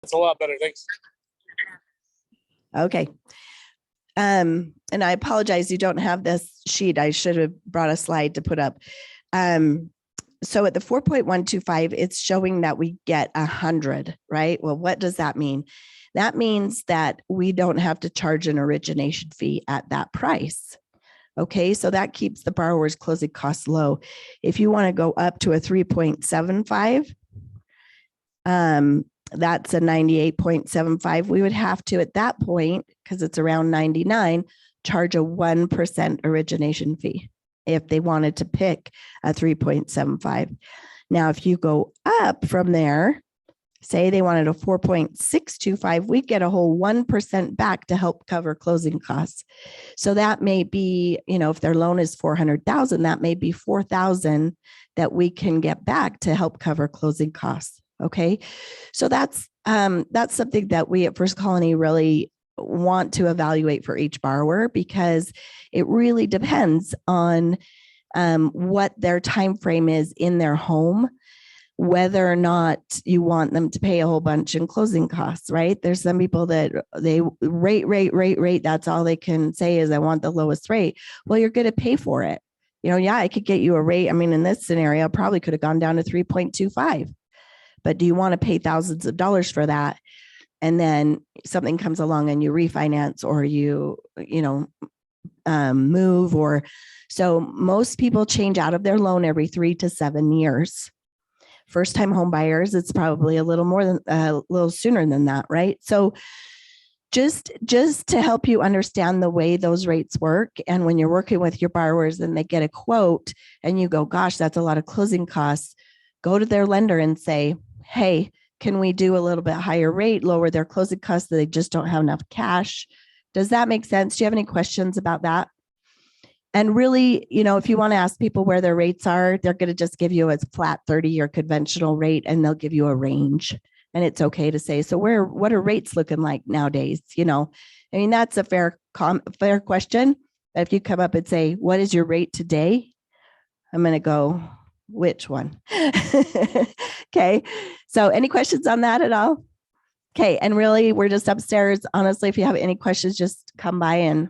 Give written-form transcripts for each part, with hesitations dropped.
That's a lot better. Thanks. Okay. And I apologize, you don't have this sheet. I should have brought a slide to put up. So at the 4.125, it's showing that we get 100, right? Well, what does that mean? That means that we don't have to charge an origination fee at that price. Okay, so that keeps the borrower's closing costs low. If you want to go up to a 3.75, that's a 98.75. We would have to, at that point, because it's around 99, charge a 1% origination fee if they wanted to pick a 3.75. Now, if you go up from there, say they wanted a 4.625, we get a whole 1% back to help cover closing costs. So that may be, if their loan is 400,000, that may be 4,000 that we can get back to help cover closing costs. Okay, so that's something that we at First Colony really want to evaluate for each borrower, because it really depends on what their time frame is in their home, whether or not you want them to pay a whole bunch in closing costs, right? There's some people that they rate. That's all they can say is, I want the lowest rate. Well, you're going to pay for it. I could get you a rate. I mean, in this scenario, I probably could have gone down to 3.25. But do you want to pay thousands of dollars for that? And then something comes along and you refinance, or you move, or so most people change out of their loan every 3 to 7 years. First time home buyers, it's probably a little sooner than that, right? So just to help you understand the way those rates work, and when you're working with your borrowers and they get a quote and you go, gosh, that's a lot of closing costs, go to their lender and say, hey, can we do a little bit higher rate, lower their closing costs, so they just don't have enough cash? Does that make sense? Do you have any questions about that? And really, if you want to ask people where their rates are, they're going to just give you a flat 30-year conventional rate, and they'll give you a range. And it's okay to say, so what are rates looking like nowadays? That's a fair question. But if you come up and say, what is your rate today? I'm going to go, which one? Okay. So any questions on that at all? Okay. And really, we're just upstairs. Honestly, if you have any questions, just come by and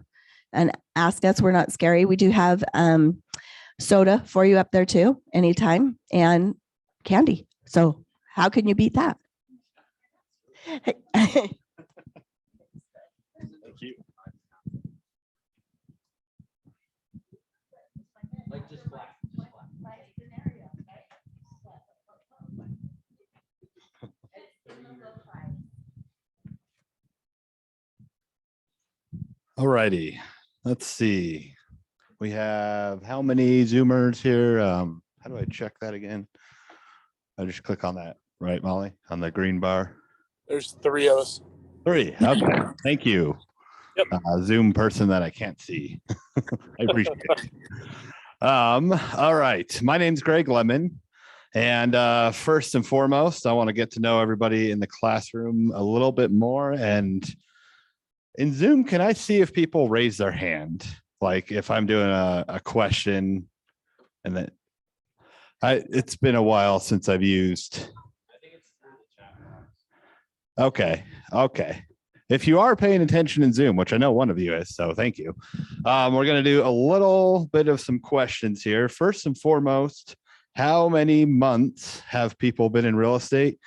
ask us. We're not scary. We do have soda for you up there too, anytime, and candy. So how can you beat that? Thank you. All righty. Let's see. We have how many Zoomers here? How do I check that again? I just click on that, right, Molly? On the green bar. There's 3 of us. 3. Okay. Thank you. Yep. Zoom person that I can't see. I appreciate it. All right. My name's Greg Lemmon. And first and foremost, I want to get to know everybody in the classroom a little bit more. And in Zoom, can I see if people raise their hand? Like if I'm doing a question, and then it's been a while since I've used. I think it's through the chat box. Okay. If you are paying attention in Zoom, which I know one of you is, so thank you. We're going to do a little bit of some questions here. First and foremost, how many months have people been in real estate?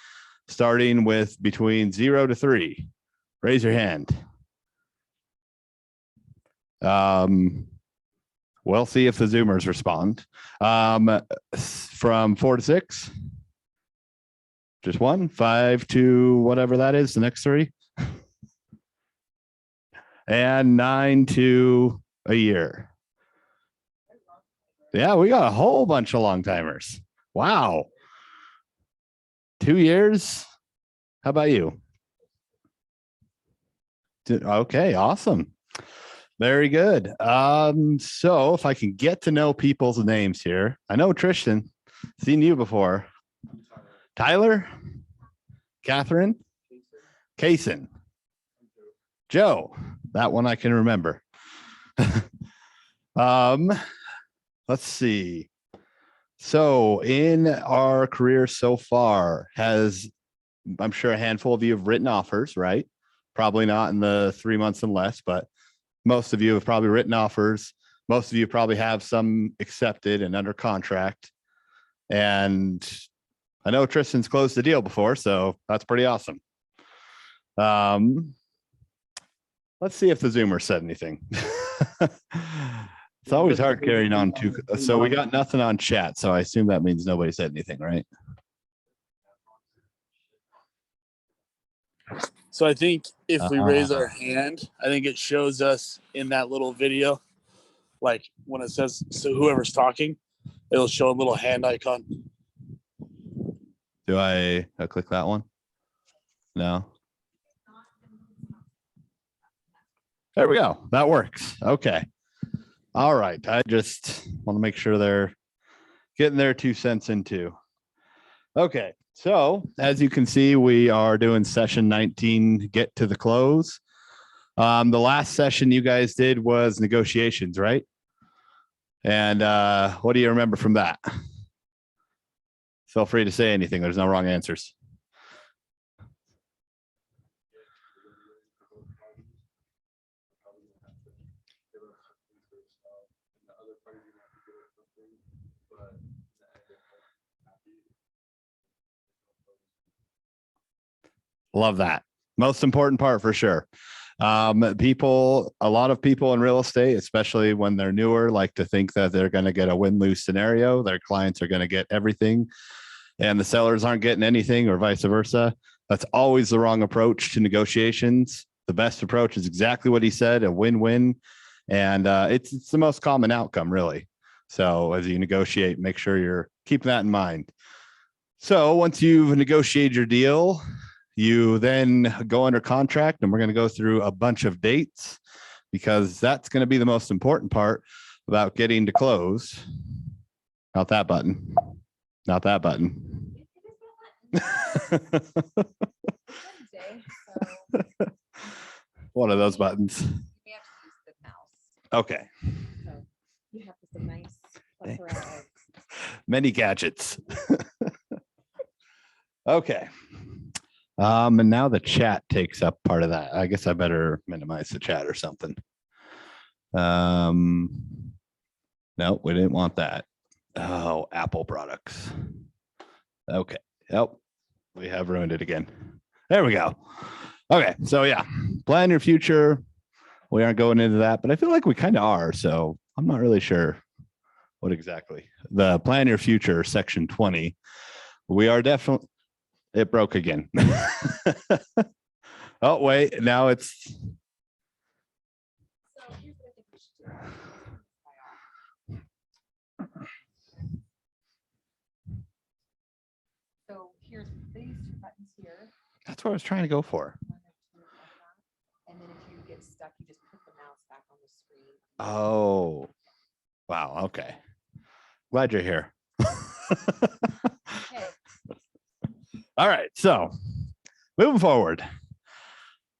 Starting with between 0 to 3. Raise your hand. We'll see if the Zoomers respond. From 4 to 6. Just 1, 5 to whatever that is, the next 3. And 9 to a year. Yeah, we got a whole bunch of long timers. Wow. 2 years. How about you? Okay, awesome. Very good. So if I can get to know people's names here. I know Tristan, seen you before. Tyler, Catherine, Kaysen, Joe. That one I can remember. Let's see. So in our career so far, has I'm sure a handful of you have written offers, right? Probably not in the 3 months and less, but most of you have probably written offers. Most of you probably have some accepted and under contract. And I know Tristan's closed the deal before, so that's pretty awesome. Let's see if the Zoomer said anything. It's always hard carrying on too. So we got nothing on chat. So I assume that means nobody said anything, right? So I think if we raise our hand, I think it shows us in that little video, like when it says, so whoever's talking, it'll show a little hand icon. Do I click that one? No. There we go. That works. Okay. All right. I just want to make sure they're getting their 2 cents in too. Okay. So as you can see, we are doing session 19, get to the close. The last session you guys did was negotiations, right? And what do you remember from that? Feel free to say anything. There's no wrong answers. Love that. Most important part for sure. A lot of people in real estate, especially when they're newer, like to think that they're going to get a win-lose scenario. Their clients are going to get everything and the sellers aren't getting anything, or vice versa. That's always the wrong approach to negotiations. The best approach is exactly what he said, a win-win. And it's the most common outcome, really. So as you negotiate, make sure you're keeping that in mind. So once you've negotiated your deal, you then go under contract, and we're going to go through a bunch of dates because that's going to be the most important part about getting to close. Not that button. Not that button. One of those buttons. We have to use the mouse. Okay. So you have this nice plethora of Many gadgets. Okay. And now the chat takes up part of that. I guess I better minimize the chat or something. No, we didn't want that. Oh, Apple products. Okay. Yep. We have ruined it again. There we go. Okay. So yeah, plan your future. We aren't going into that, but I feel like we kind of are. So I'm not really sure what exactly. The plan your future, section 20. We are definitely, it broke again. Oh, wait, now it's. So here's what I think we should do. So here's these 2 buttons here. That's what I was trying to go for. And then if you get stuck, you just put the mouse back on the screen. Oh, wow. Okay. Glad you're here. Okay. All right. So moving forward.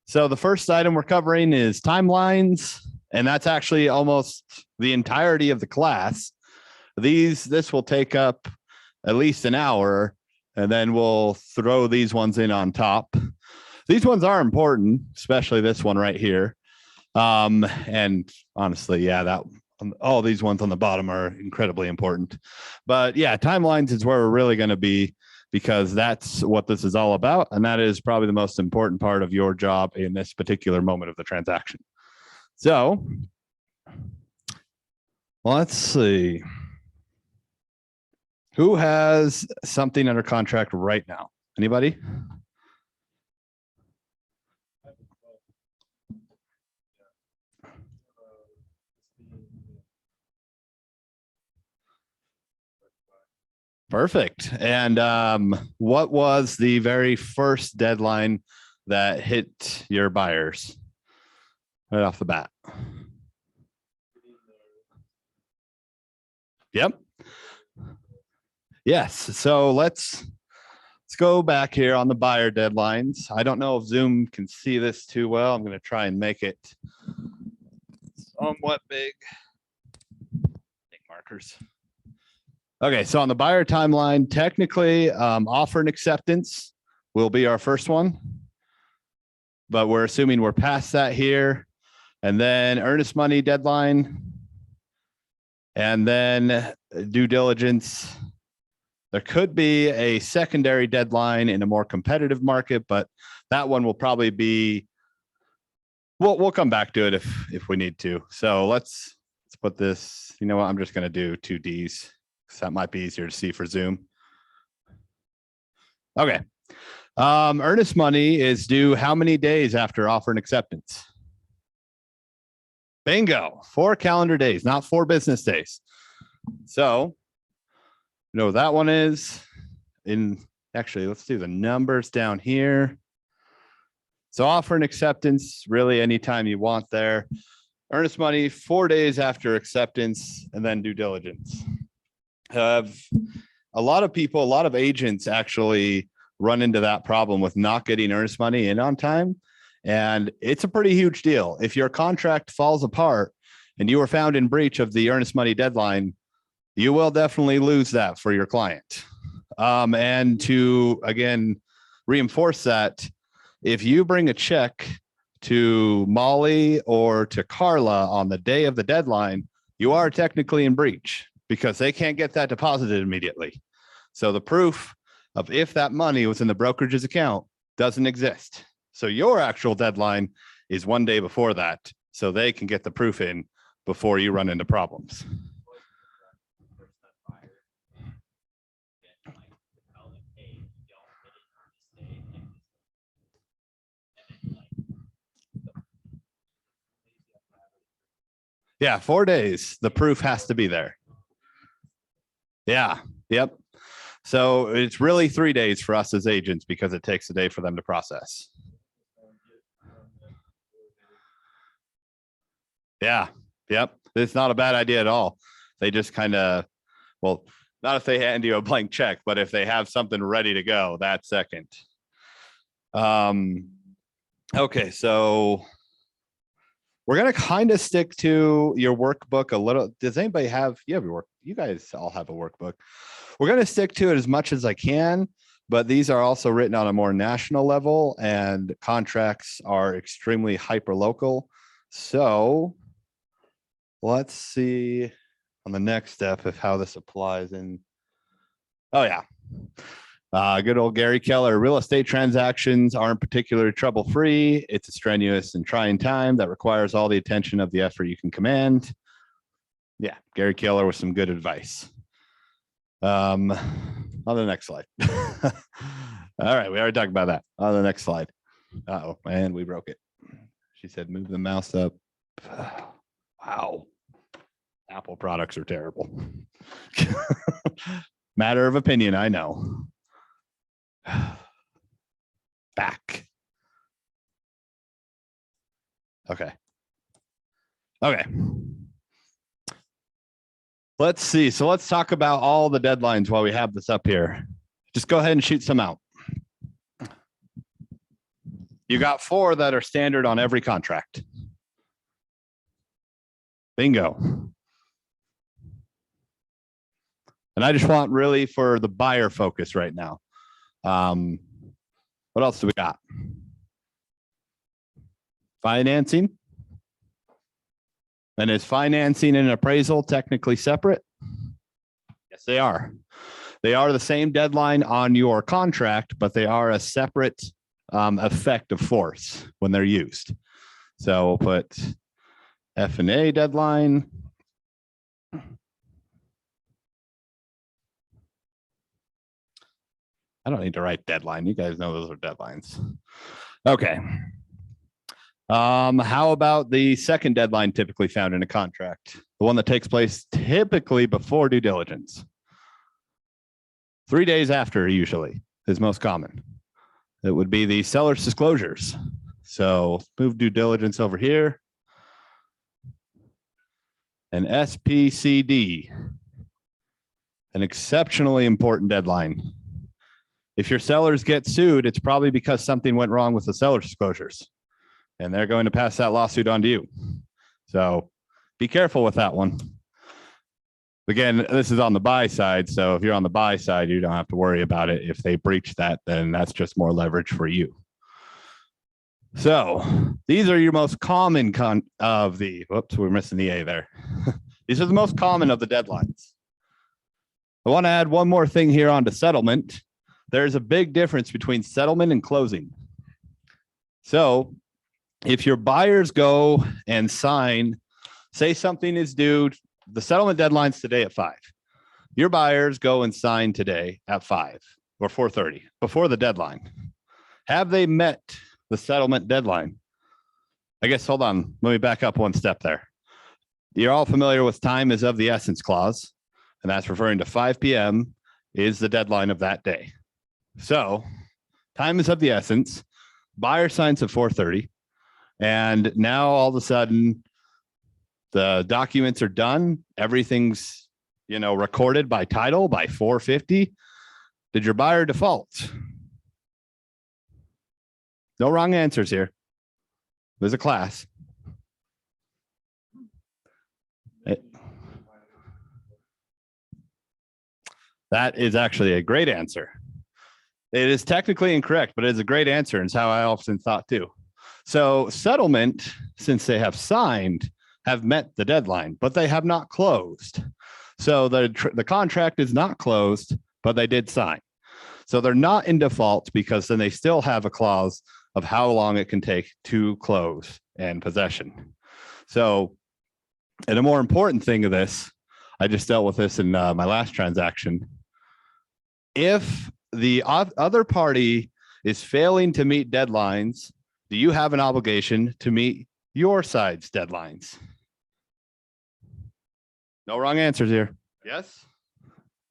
So the first item we're covering is timelines, and that's actually almost the entirety of the class. This will take up at least an hour, and then we'll throw these ones in on top. These ones are important, especially this one right here. And honestly, yeah, all these ones on the bottom are incredibly important. But yeah, timelines is where we're really going to be, because that's what this is all about. And that is probably the most important part of your job in this particular moment of the transaction. So let's see. Who has something under contract right now? Anybody? Perfect. And what was the very first deadline that hit your buyers right off the bat? Yep. Yes. So let's go back here on the buyer deadlines. I don't know if Zoom can see this too well. I'm going to try and make it somewhat big. Make markers. Okay, so on the buyer timeline, technically offer and acceptance will be our first one, but we're assuming we're past that here. And then earnest money deadline, and then due diligence. There could be a secondary deadline in a more competitive market, but that one will probably be, we'll come back to it if we need to. So let's put this, you know what, I'm just going to do 2 Ds because that might be easier to see for Zoom. Okay. Earnest money is due how many days after offer and acceptance? Bingo, 4 calendar days, not 4 business days. So, you know what that one is actually, let's do the numbers down here. So offer and acceptance, really anytime you want there. Earnest money, 4 days after acceptance, and then due diligence. A lot of people, a lot of agents actually run into that problem with not getting earnest money in on time. And it's a pretty huge deal. If your contract falls apart and you are found in breach of the earnest money deadline, you will definitely lose that for your client. And to, again, reinforce that, if you bring a check to Molly or to Carla on the day of the deadline, you are technically in breach because they can't get that deposited immediately. So the proof of if that money was in the brokerage's account doesn't exist. So your actual deadline is 1 day before that, so they can get the proof in before you run into problems. Yeah, 4 days. The proof has to be there. Yeah, yep. So it's really 3 days for us as agents because it takes a day for them to process. Yeah, yep. It's not a bad idea at all. They just kind of, well, not if they hand you a blank check, but if they have something ready to go, that second. Okay, so we're going to kind of stick to your workbook a little. Does anybody have, you have your work? You guys all have a workbook. We're going to stick to it as much as I can, but these are also written on a more national level and contracts are extremely hyper local. So let's see on the next step of how this applies in. Oh yeah. Good old Gary Keller. Real estate transactions aren't particularly trouble-free. It's a strenuous and trying time that requires all the attention of the effort you can command. Yeah, Gary Keller with some good advice. On the next slide. All right, we already talked about that. On the next slide. Uh-oh, and we broke it. She said, move the mouse up. Wow. Apple products are terrible. Matter of opinion, I know. Back. Okay. Okay. Let's see. So let's talk about all the deadlines while we have this up here. Just go ahead and shoot some out. You got 4 that are standard on every contract. Bingo. And I just want really for the buyer focus right now. What else do we got? Financing. And is financing and appraisal technically separate? Yes, they are. They are the same deadline on your contract, but they are a separate effect of force when they're used. So we'll put F&A deadline. I don't need to write deadline. You guys know those are deadlines. Okay. How about the second deadline typically found in a contract? The one that takes place typically before due diligence. 3 days after usually is most common. It would be the seller's disclosures. So move due diligence over here. And SPCD, an exceptionally important deadline. If your sellers get sued, it's probably because something went wrong with the seller's disclosures. And they're going to pass that lawsuit on to you. So be careful with that one. Again, this is on the buy side. So if you're on the buy side, you don't have to worry about it. If they breach that, then that's just more leverage for you. So these are your most common whoops, we're missing the A there. These are the most common of the deadlines. I want to add one more thing here onto settlement. There's a big difference between settlement and closing. So if your buyers go and sign, say something is due, the settlement deadline's today at 5. Your buyers go and sign today at 5 or 4:30 before the deadline. Have they met the settlement deadline? I guess, hold on. Let me back up one step there. You're all familiar with time is of the essence clause, and that's referring to 5 p.m. is the deadline of that day. So time is of the essence. Buyer signs at 4:30, and now all of a sudden the documents are done. Everything's, recorded by title by 4:50. Did your buyer default? No wrong answers here. There's a class. That is actually a great answer. It is technically incorrect, but it is a great answer. And it's how I often thought too. So settlement, since they have signed, have met the deadline, but they have not closed. So the contract is not closed, but they did sign. So they're not in default because then they still have a clause of how long it can take to close and possession. So, and a more important thing of this, I just dealt with this in my last transaction. If the other party is failing to meet deadlines, do you have an obligation to meet your side's deadlines? No wrong answers here. Yes?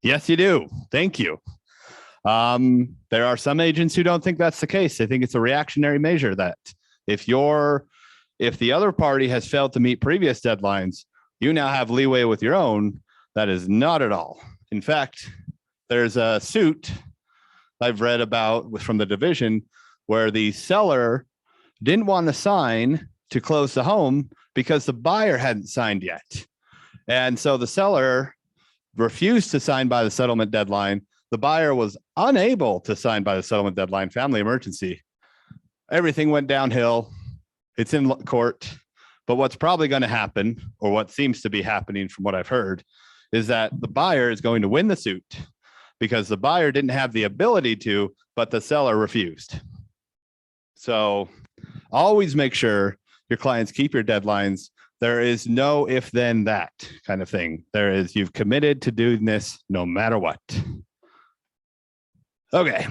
Yes, you do. Thank you. There are some agents who don't think that's the case. They think it's a reactionary measure that if the other party has failed to meet previous deadlines, you now have leeway with your own. That is not at all. In fact, there's a suit I've read about from the division where the seller didn't want to sign to close the home because the buyer hadn't signed yet. And so the seller refused to sign by the settlement deadline. The buyer was unable to sign by the settlement deadline, family emergency. Everything went downhill. It's in court. But what's probably going to happen, or what seems to be happening from what I've heard, is that the buyer is going to win the suit because the buyer didn't have the ability to, but the seller refused. So always make sure your clients keep your deadlines. There is no if then that kind of thing. There is, you've committed to doing this no matter what. Okay,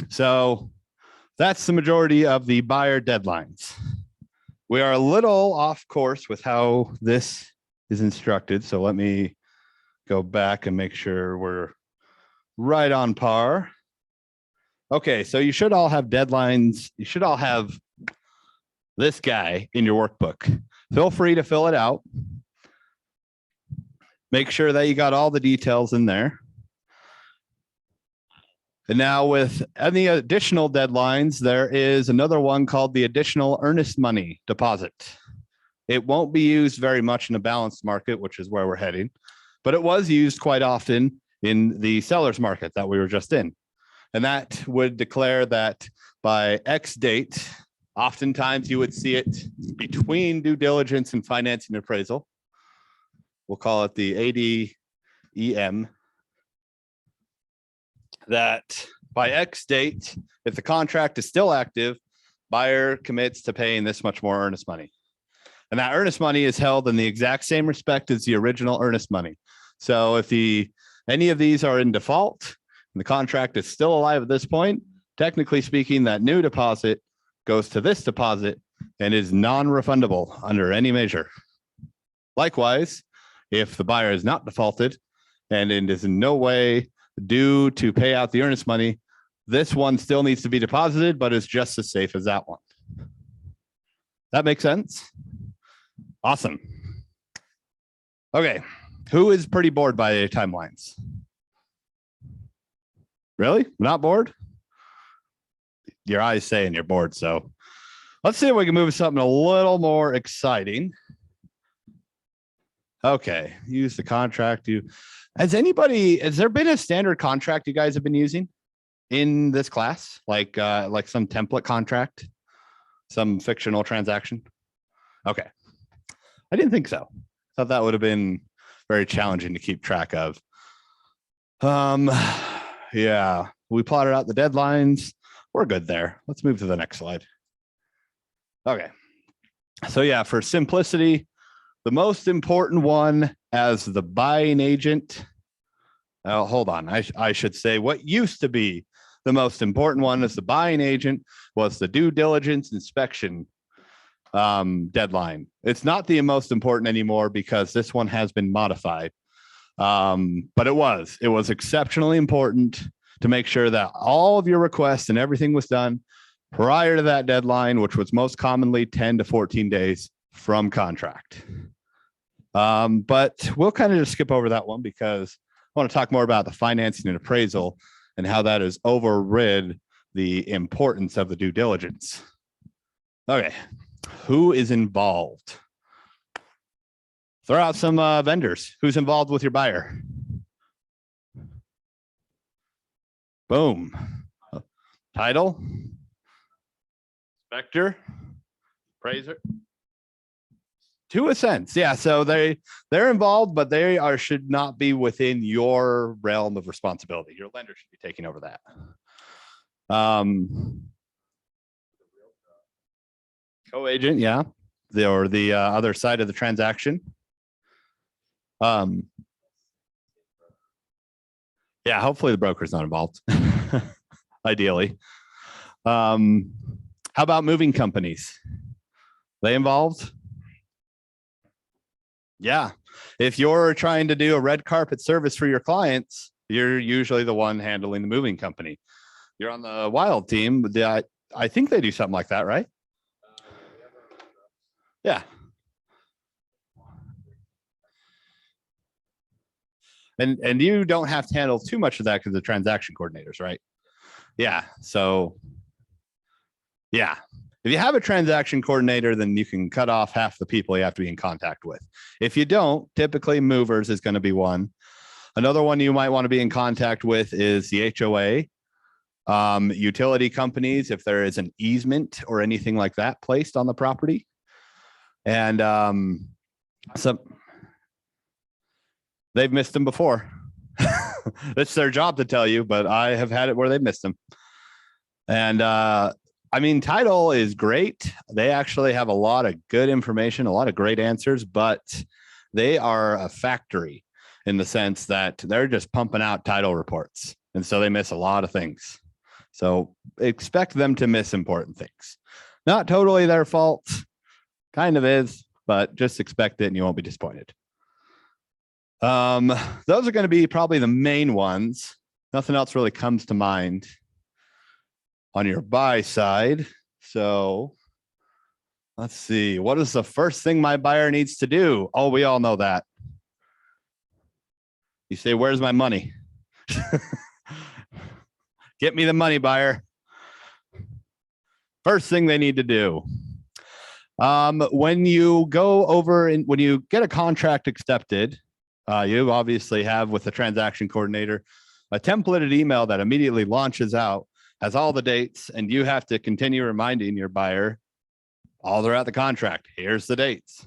so that's the majority of the buyer deadlines. We are a little off course with how this is instructed. So let me go back and make sure we're right on par. Okay, so you should all have deadlines. You should all have this guy in your workbook. Feel free to fill it out. Make sure that you got all the details in there. And now with any additional deadlines, there is another one called the additional earnest money deposit. It won't be used very much in a balanced market, which is where we're heading, but it was used quite often in the seller's market that we were just in. And that would declare that by X date, oftentimes you would see it between due diligence and financing appraisal. We'll call it the ADEM. That by X date, if the contract is still active, buyer commits to paying this much more earnest money. And that earnest money is held in the exact same respect as the original earnest money. So if any of these are in default and the contract is still alive at this point, technically speaking, that new deposit goes to this deposit and is non-refundable under any measure. Likewise, if the buyer is not defaulted and it is in no way due to pay out the earnest money, this one still needs to be deposited, but is just as safe as that one. That makes sense? Awesome. Okay, who is pretty bored by the timelines? Really? Not bored? Your eyes saying you're bored, so let's see if we can move to something a little more exciting. Okay, use the contract. Has there been a standard contract you guys have been using in this class? Like some template contract, some fictional transaction? Okay. I didn't think so. Thought that would have been very challenging to keep track of. Yeah, we plotted out the deadlines. We're good there. Let's move to the next slide. Okay. So yeah, for simplicity, the most important one as the buying agent. Oh, hold on. I should say what used to be the most important one as the buying agent was the due diligence inspection deadline. It's not the most important anymore because this one has been modified. But it was exceptionally important to make sure that all of your requests and everything was done prior to that deadline, which was most commonly 10 to 14 days from contract. But we'll kind of just skip over that one because I want to talk more about the financing and appraisal and how that has overrid the importance of the due diligence. Okay, who is involved? Throw out some vendors. Who's involved with your buyer? Boom. Title, inspector, appraiser. To a sense, yeah. So they're involved, but they should not be within your realm of responsibility. Your lender should be taking over that. Co-agent, yeah, the other side of the transaction. Yeah, hopefully the broker's not involved. Ideally. How about moving companies? They involved? Yeah. If you're trying to do a red carpet service for your clients, you're usually the one handling the moving company. You're on the wild team. I think they do something like that, right? Yeah. And you don't have to handle too much of that because the transaction coordinators, right? Yeah. So yeah. If you have a transaction coordinator, then you can cut off half the people you have to be in contact with. If you don't, typically movers is going to be one. Another one you might want to be in contact with is the HOA, utility companies, if there is an easement or anything like that placed on the property. And they've missed them before. It's their job to tell you, but I have had it where they've missed them. And I mean, title is great. They actually have a lot of good information, a lot of great answers, but they are a factory in the sense that they're just pumping out title reports. And so they miss a lot of things. So expect them to miss important things. Not totally their fault, kind of is, but just expect it and you won't be disappointed. Those are going to be probably the main ones. Nothing else really comes to mind on your buy side. So let's see. What is the first thing my buyer needs to do? Oh, we all know that. You say, where's my money? Get me the money, buyer. First thing they need to do. When you go over and when you get a contract accepted, you obviously have with the transaction coordinator a templated email that immediately launches out, has all the dates, and you have to continue reminding your buyer all throughout the contract. Here's the dates.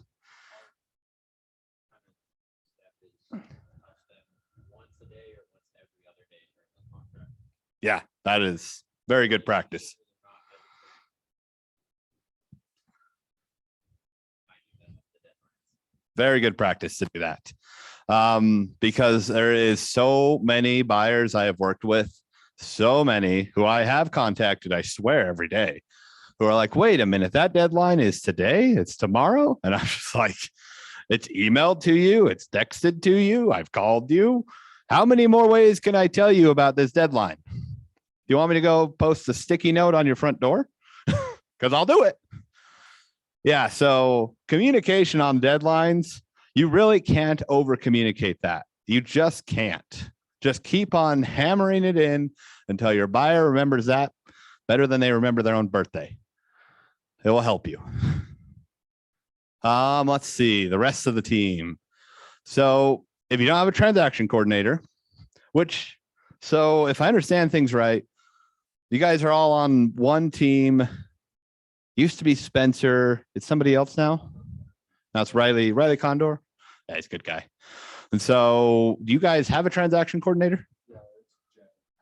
Yeah, that is very good practice. Very good practice to do that. Because there is so many buyers I have worked with, so many who I have contacted, I swear, every day, who are like, wait a minute, that deadline is today, it's tomorrow. And I'm just like, it's emailed to you, it's texted to you, I've called you. How many more ways can I tell you about this deadline? Do you want me to go post a sticky note on your front door? Because I'll do it. Yeah, so communication on deadlines, you really can't over communicate that. You just can't. Just keep on hammering it in until your buyer remembers that better than they remember their own birthday. It will help you. Let's see the rest of the team. So if you don't have a transaction coordinator, so if I understand things right, you guys are all on one team. Used to be Spencer. It's somebody else now. Now it's Riley Condor. Yeah, he's a good guy. And so do you guys have a transaction coordinator?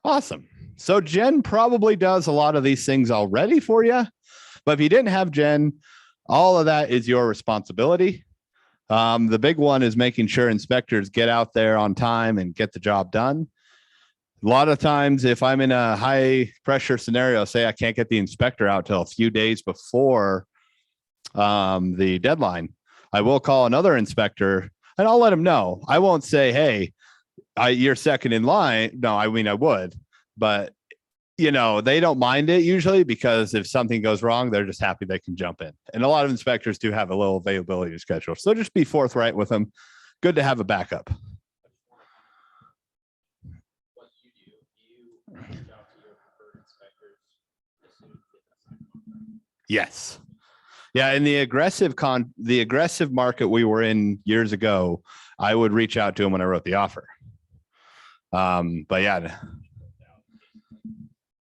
Awesome. So Jen probably does a lot of these things already for you. But if you didn't have Jen, all of that is your responsibility. The big one is making sure inspectors get out there on time and get the job done. A lot of times, if I'm in a high pressure scenario, say I can't get the inspector out till a few days before the deadline, I will call another inspector and I'll let him know. I won't say, hey, you're second in line. No, I mean, I would, but you know, they don't mind it usually because if something goes wrong, they're just happy they can jump in. And a lot of inspectors do have a little availability to schedule. So just be forthright with them. Good to have a backup. What you do, you reach out to your preferred inspectors as soon as you get that contract. Yes. Yeah. In the aggressive market we were in years ago, I would reach out to him when I wrote the offer. But yeah.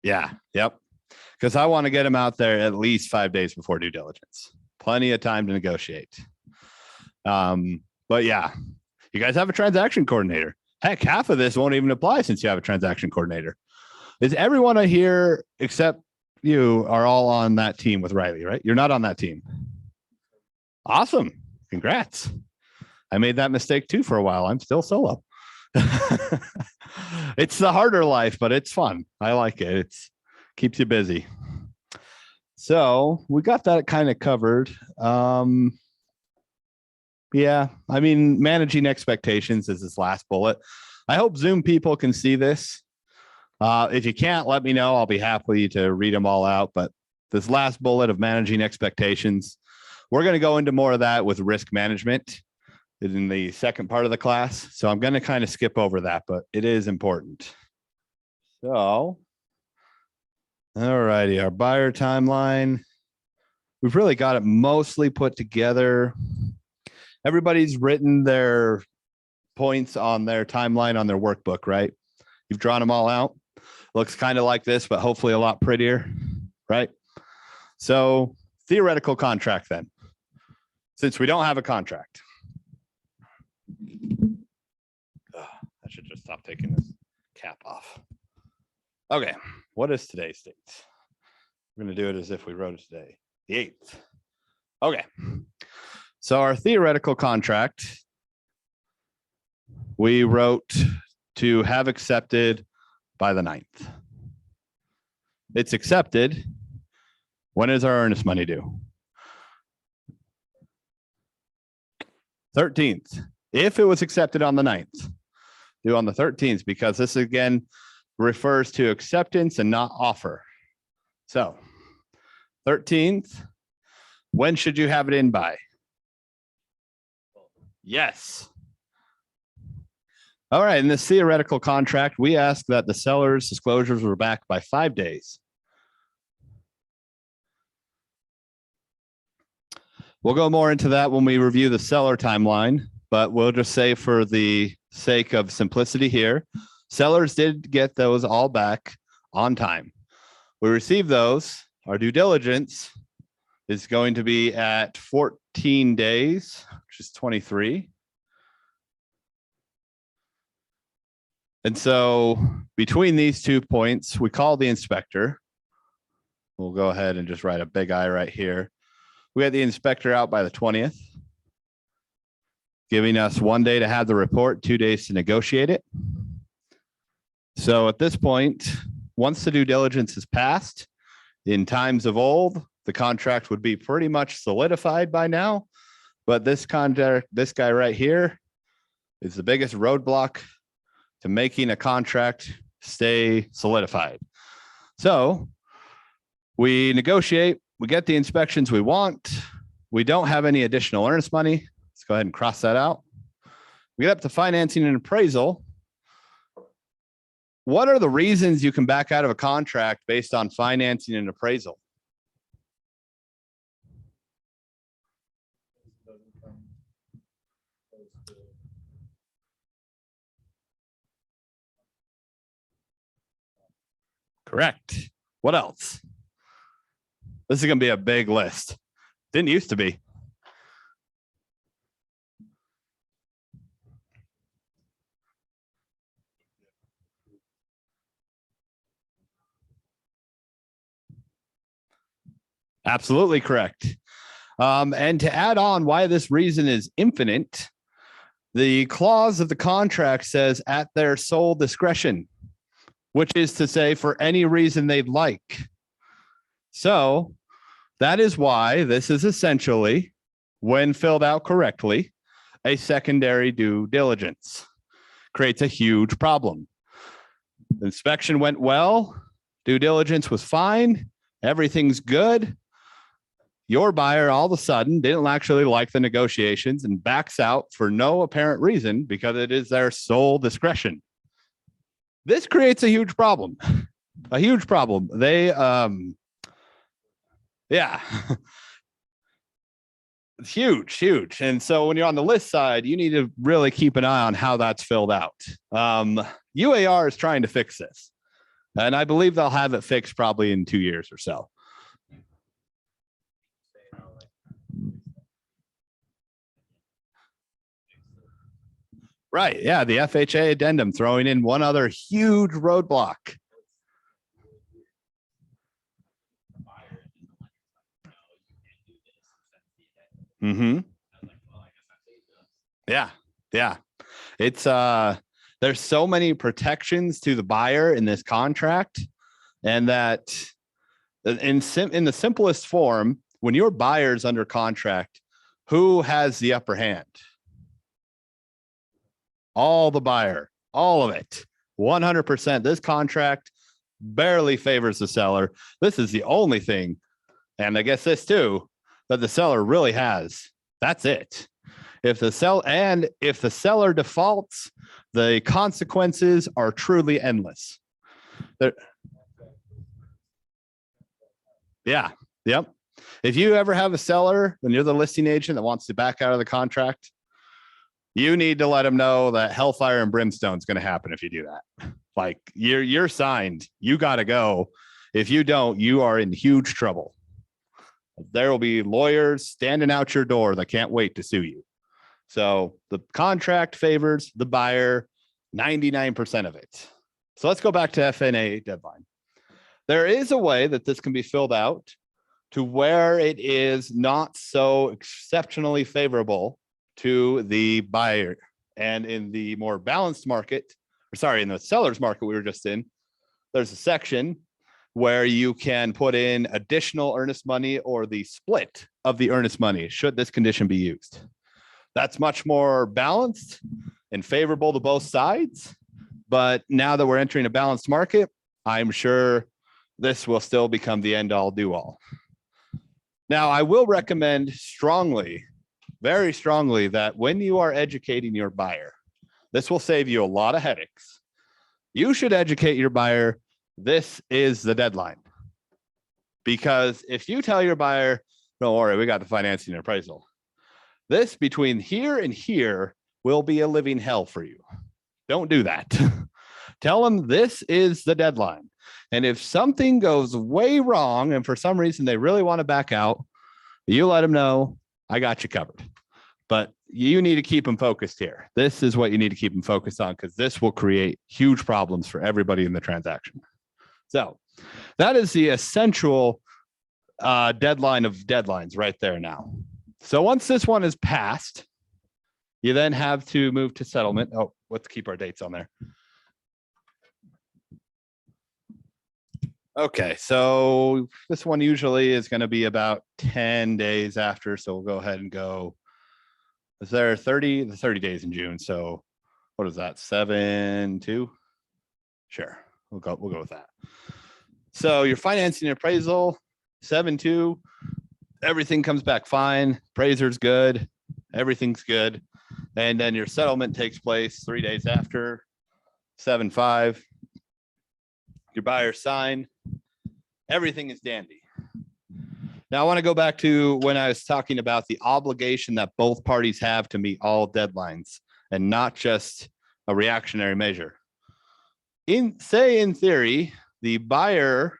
Yeah. Yep. Because I want to get them out there at least 5 days before due diligence. Plenty of time to negotiate. But yeah, you guys have a transaction coordinator. Heck, half of this won't even apply since you have a transaction coordinator. Is everyone here except you are all on that team with Riley, right? You're not on that team. Awesome. Congrats. I made that mistake too for a while. I'm still solo. It's the harder life, but it's fun. I like it. It's keeps you busy. So we got that kind of covered. Yeah, I mean, managing expectations is this last bullet. I hope Zoom people can see this. If you can't, let me know. I'll be happy to read them all out. But this last bullet of managing expectations, we're going to go into more of that with risk management in the second part of the class. So I'm going to kind of skip over that, but it is important. So, all righty, our buyer timeline. We've really got it mostly put together. Everybody's written their points on their timeline on their workbook, right? You've drawn them all out. Looks kind of like this, but hopefully a lot prettier, right? So theoretical contract then, since we don't have a contract. I should just stop taking this cap off. Okay, what is today's date? We're going to do it as if we wrote it today, the 8th. Okay, so our theoretical contract, we wrote to have accepted by the 9th. It's accepted. When is our earnest money due? 13th. If it was accepted on the 9th, due on the 13th, because this again refers to acceptance and not offer. So 13th, when should you have it in by? Yes. All right, in this theoretical contract, we ask that the seller's disclosures were back by 5 days. We'll go more into that when we review the seller timeline, but we'll just say for the sake of simplicity here, sellers did get those all back on time. We received those. Our due diligence is going to be at 14 days, which is 23. And so between these 2 points, we call the inspector. We'll go ahead and just write a big I right here. We had the inspector out by the 20th, giving us 1 day to have the report, 2 days to negotiate it. So at this point, once the due diligence is passed, in times of old, the contract would be pretty much solidified by now. But this contract, this guy right here, is the biggest roadblock to making a contract stay solidified. So we negotiate, we get the inspections we want. We don't have any additional earnest money. Let's go ahead and cross that out. We get up to financing and appraisal. What are the reasons you can back out of a contract based on financing and appraisal? Correct. What else? This is going to be a big list. Didn't used to be. Absolutely correct. And to add on why this reason is infinite, the clause of the contract says at their sole discretion, which is to say for any reason they'd like. So that is why this is essentially, when filled out correctly, a secondary due diligence. Creates a huge problem. The inspection went well. Due diligence was fine. Everything's good. Your buyer all of a sudden didn't actually like the negotiations and backs out for no apparent reason because it is their sole discretion. This creates a huge problem. A huge problem. They, yeah. It's huge. And so when you're on the list side, you need to really keep an eye on how that's filled out. UAR is trying to fix this. And I believe they'll have it fixed probably in 2 years or so. Right. Yeah. The FHA addendum throwing in one other huge roadblock. Mm-hmm. Yeah. It's there's so many protections to the buyer in this contract, and that in the simplest form, when your buyer's under contract, who has the upper hand? All the buyer, all of it, 100%. This contract barely favors the seller. This is the only thing, and I guess this too, that the seller really has. That's it. If the seller defaults, the consequences are truly endless. Yeah. Yep. If you ever have a seller and you're the listing agent that wants to back out of the contract, you need to let them know that hellfire and brimstone is going to happen if you do that. Like you're signed. You got to go. If you don't, you are in huge trouble. There will be lawyers standing out your door that can't wait to sue you. So the contract favors the buyer 99% of it. So let's go back to FNA deadline. There is a way that this can be filled out to where it is not so exceptionally favorable to the buyer. And in the more balanced market, in the seller's market we were just in, there's a section where you can put in additional earnest money or the split of the earnest money should this condition be used. That's much more balanced and favorable to both sides. But now that we're entering a balanced market, I'm sure this will still become the end all do all. Now, I will recommend strongly, very strongly, that when you are educating your buyer, this will save you a lot of headaches. You should educate your buyer. This is the deadline. Because if you tell your buyer, don't worry, we got the financing and appraisal, this between here and here will be a living hell for you. Don't do that. Tell them this is the deadline. And if something goes way wrong and for some reason they really want to back out, you let them know, I got you covered. But you need to keep them focused here. This is what you need to keep them focused on, because this will create huge problems for everybody in the transaction. So that is the essential deadline of deadlines right there now. So once this one is passed, you then have to move to settlement. Oh, let's keep our dates on there. Okay, so this one usually is going to be about 10 days after. So we'll go ahead and go. Is there 30 days in June? So what is that? 7-2? Sure, we'll go with that. So your financing and appraisal, 7-2. Everything comes back fine. Appraiser's good. Everything's good. And then your settlement takes place 3 days after, 7-5. Your buyers sign. Everything is dandy. Now I want to go back to when I was talking about the obligation that both parties have to meet all deadlines and not just a reactionary measure. In theory, the buyer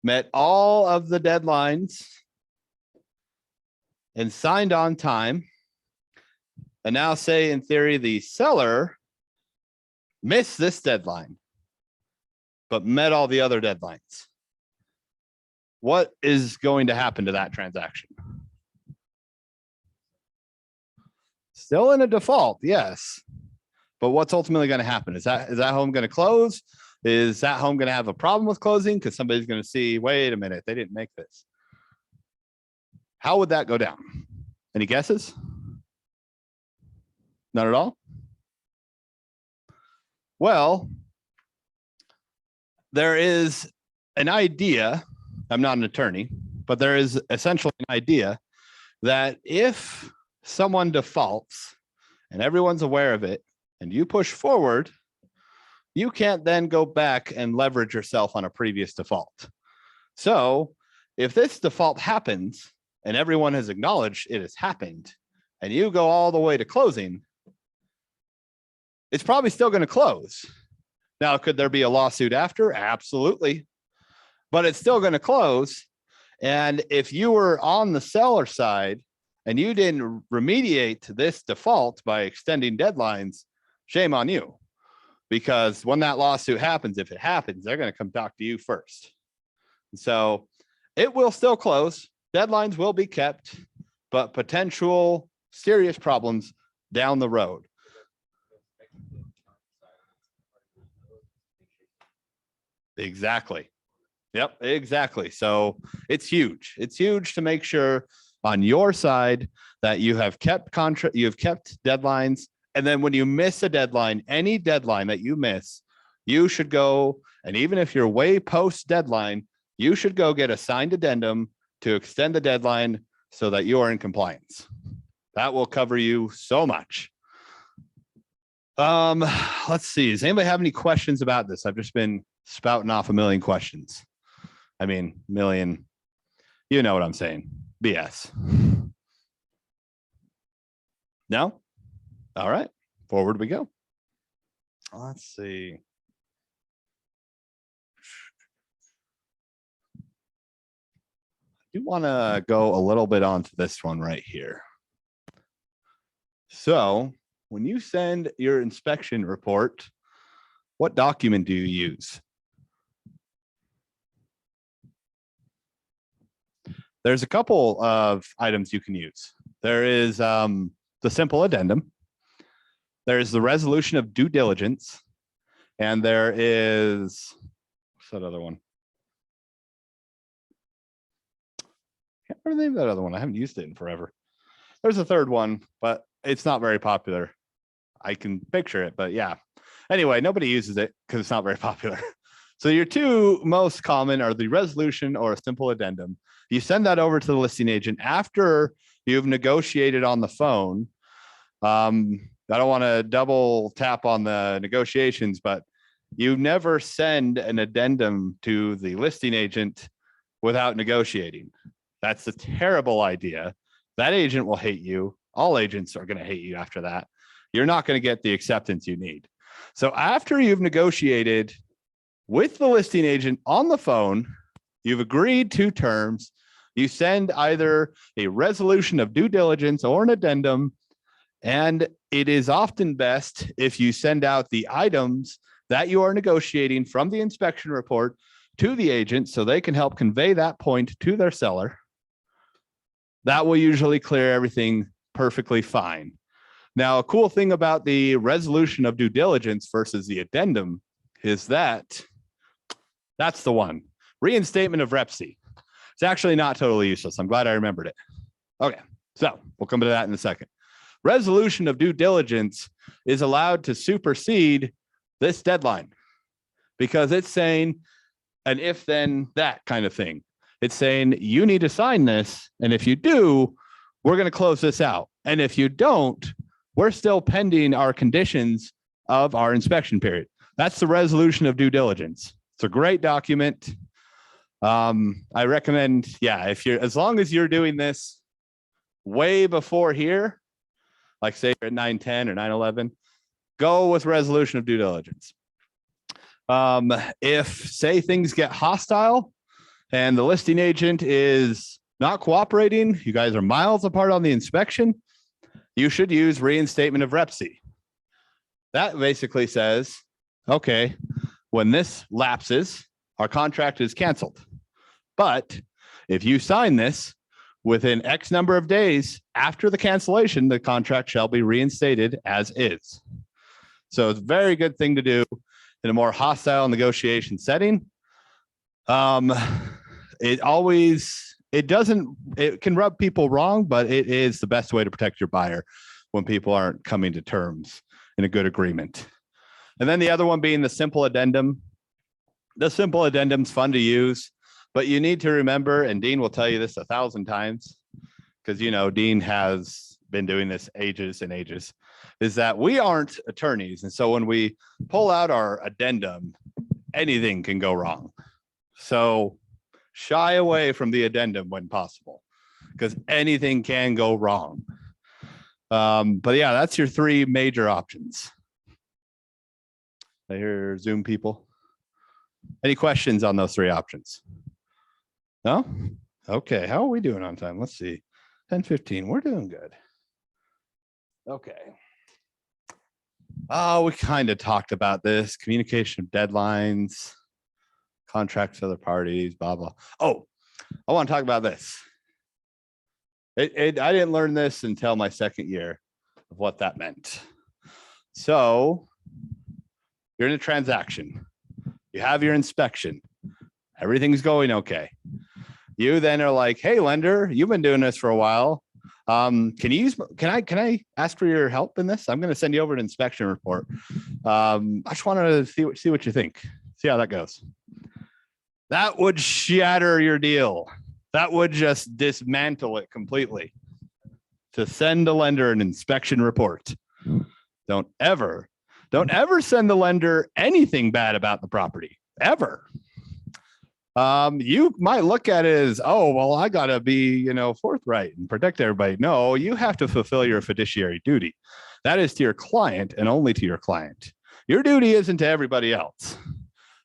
met all of the deadlines and signed on time. And now say in theory, the seller missed this deadline, but met all the other deadlines. What is going to happen to that transaction? Still in a default, yes. But what's ultimately going to happen? Is that home going to close? Is that home going to have a problem with closing? Because somebody's going to see, wait a minute, they didn't make this. How would that go down? Any guesses? Not at all? Well, there is an idea. I'm not an attorney, but there is essentially an idea that if someone defaults and everyone's aware of it and you push forward, you can't then go back and leverage yourself on a previous default. So if this default happens and everyone has acknowledged it has happened and you go all the way to closing, it's probably still going to close. Now, could there be a lawsuit after? Absolutely. But it's still going to close. And if you were on the seller side and you didn't remediate this default by extending deadlines, shame on you. Because when that lawsuit happens, if it happens, they're going to come talk to you first. And so it will still close. Deadlines will be kept, but potential serious problems down the road. Exactly. Yep, exactly. So it's huge. It's huge to make sure on your side that you have kept deadlines. And then when you miss a deadline, any deadline that you miss, you should go, and even if you're way post deadline, you should go get a signed addendum to extend the deadline so that you are in compliance. That will cover you so much. Let's see. Does anybody have any questions about this? I've just been spouting off a million questions. I mean, million, you know what I'm saying. BS. No? All right, forward we go. Let's see. I do want to go a little bit onto this one right here. So when you send your inspection report, what document do you use? There's a couple of items you can use. There is the simple addendum. There's the resolution of due diligence. And there is, what's that other one? Can't remember the name of that other one. I haven't used it in forever. There's a third one, but it's not very popular. I can picture it, but yeah. Anyway, nobody uses it because it's not very popular. So your two most common are the resolution or a simple addendum. You send that over to the listing agent after you've negotiated on the phone. I don't want to double tap on the negotiations, but you never send an addendum to the listing agent without negotiating. That's a terrible idea. That agent will hate you. All agents are going to hate you after that. You're not going to get the acceptance you need. So after you've negotiated with the listing agent on the phone, you've agreed to terms, you send either a resolution of due diligence or an addendum. And it is often best if you send out the items that you are negotiating from the inspection report to the agent so they can help convey that point to their seller. That will usually clear everything perfectly fine. Now, a cool thing about the resolution of due diligence versus the addendum is that that's the one. Reinstatement of Rep C. It's actually not totally useless. I'm glad I remembered it. Okay, so we'll come to that in a second. Resolution of due diligence is allowed to supersede this deadline because it's saying an if then that kind of thing. It's saying you need to sign this, and if you do, we're going to close this out. And if you don't, we're still pending our conditions of our inspection period. That's the resolution of due diligence. It's a great document. I recommend, yeah, if you're, as long as you're doing this way before here, like say you're at 9:10 or 9:11, go with resolution of due diligence. If say things get hostile and the listing agent is not cooperating, you guys are miles apart on the inspection, you should use reinstatement of repsy. That basically says, okay, when this lapses, our contract is canceled. But if you sign this within X number of days after the cancellation, the contract shall be reinstated as is. So it's a very good thing to do in a more hostile negotiation setting. It can rub people wrong, but it is the best way to protect your buyer when people aren't coming to terms in a good agreement. And then the other one being the simple addendum. The simple addendum's fun to use, but you need to remember, and Dean will tell you this 1,000 times, because Dean has been doing this ages and ages, is that we aren't attorneys. And so when we pull out our addendum, anything can go wrong. So shy away from the addendum when possible, because anything can go wrong. But yeah, that's your 3 major options. I hear Zoom people. Any questions on those 3 options? No? Okay. How are we doing on time? Let's see. 10:15. We're doing good. Okay. Oh, we kind of talked about this. Communication of deadlines, contracts with other parties, blah, blah. Oh, I want to talk about this. I didn't learn this until my 2nd year of what that meant. So you're in a transaction. You have your inspection. Everything's going okay. You then are like, hey, lender, you've been doing this for a while. Can I ask for your help in this? I'm going to send you over an inspection report. I just wanted to see what you think. See how that goes. That would shatter your deal. That would just dismantle it completely. To send a lender an inspection report. Don't ever send the lender anything bad about the property, ever. You might look at it as, oh, well, I gotta be, forthright and protect everybody. No, you have to fulfill your fiduciary duty. That is to your client and only to your client. Your duty isn't to everybody else.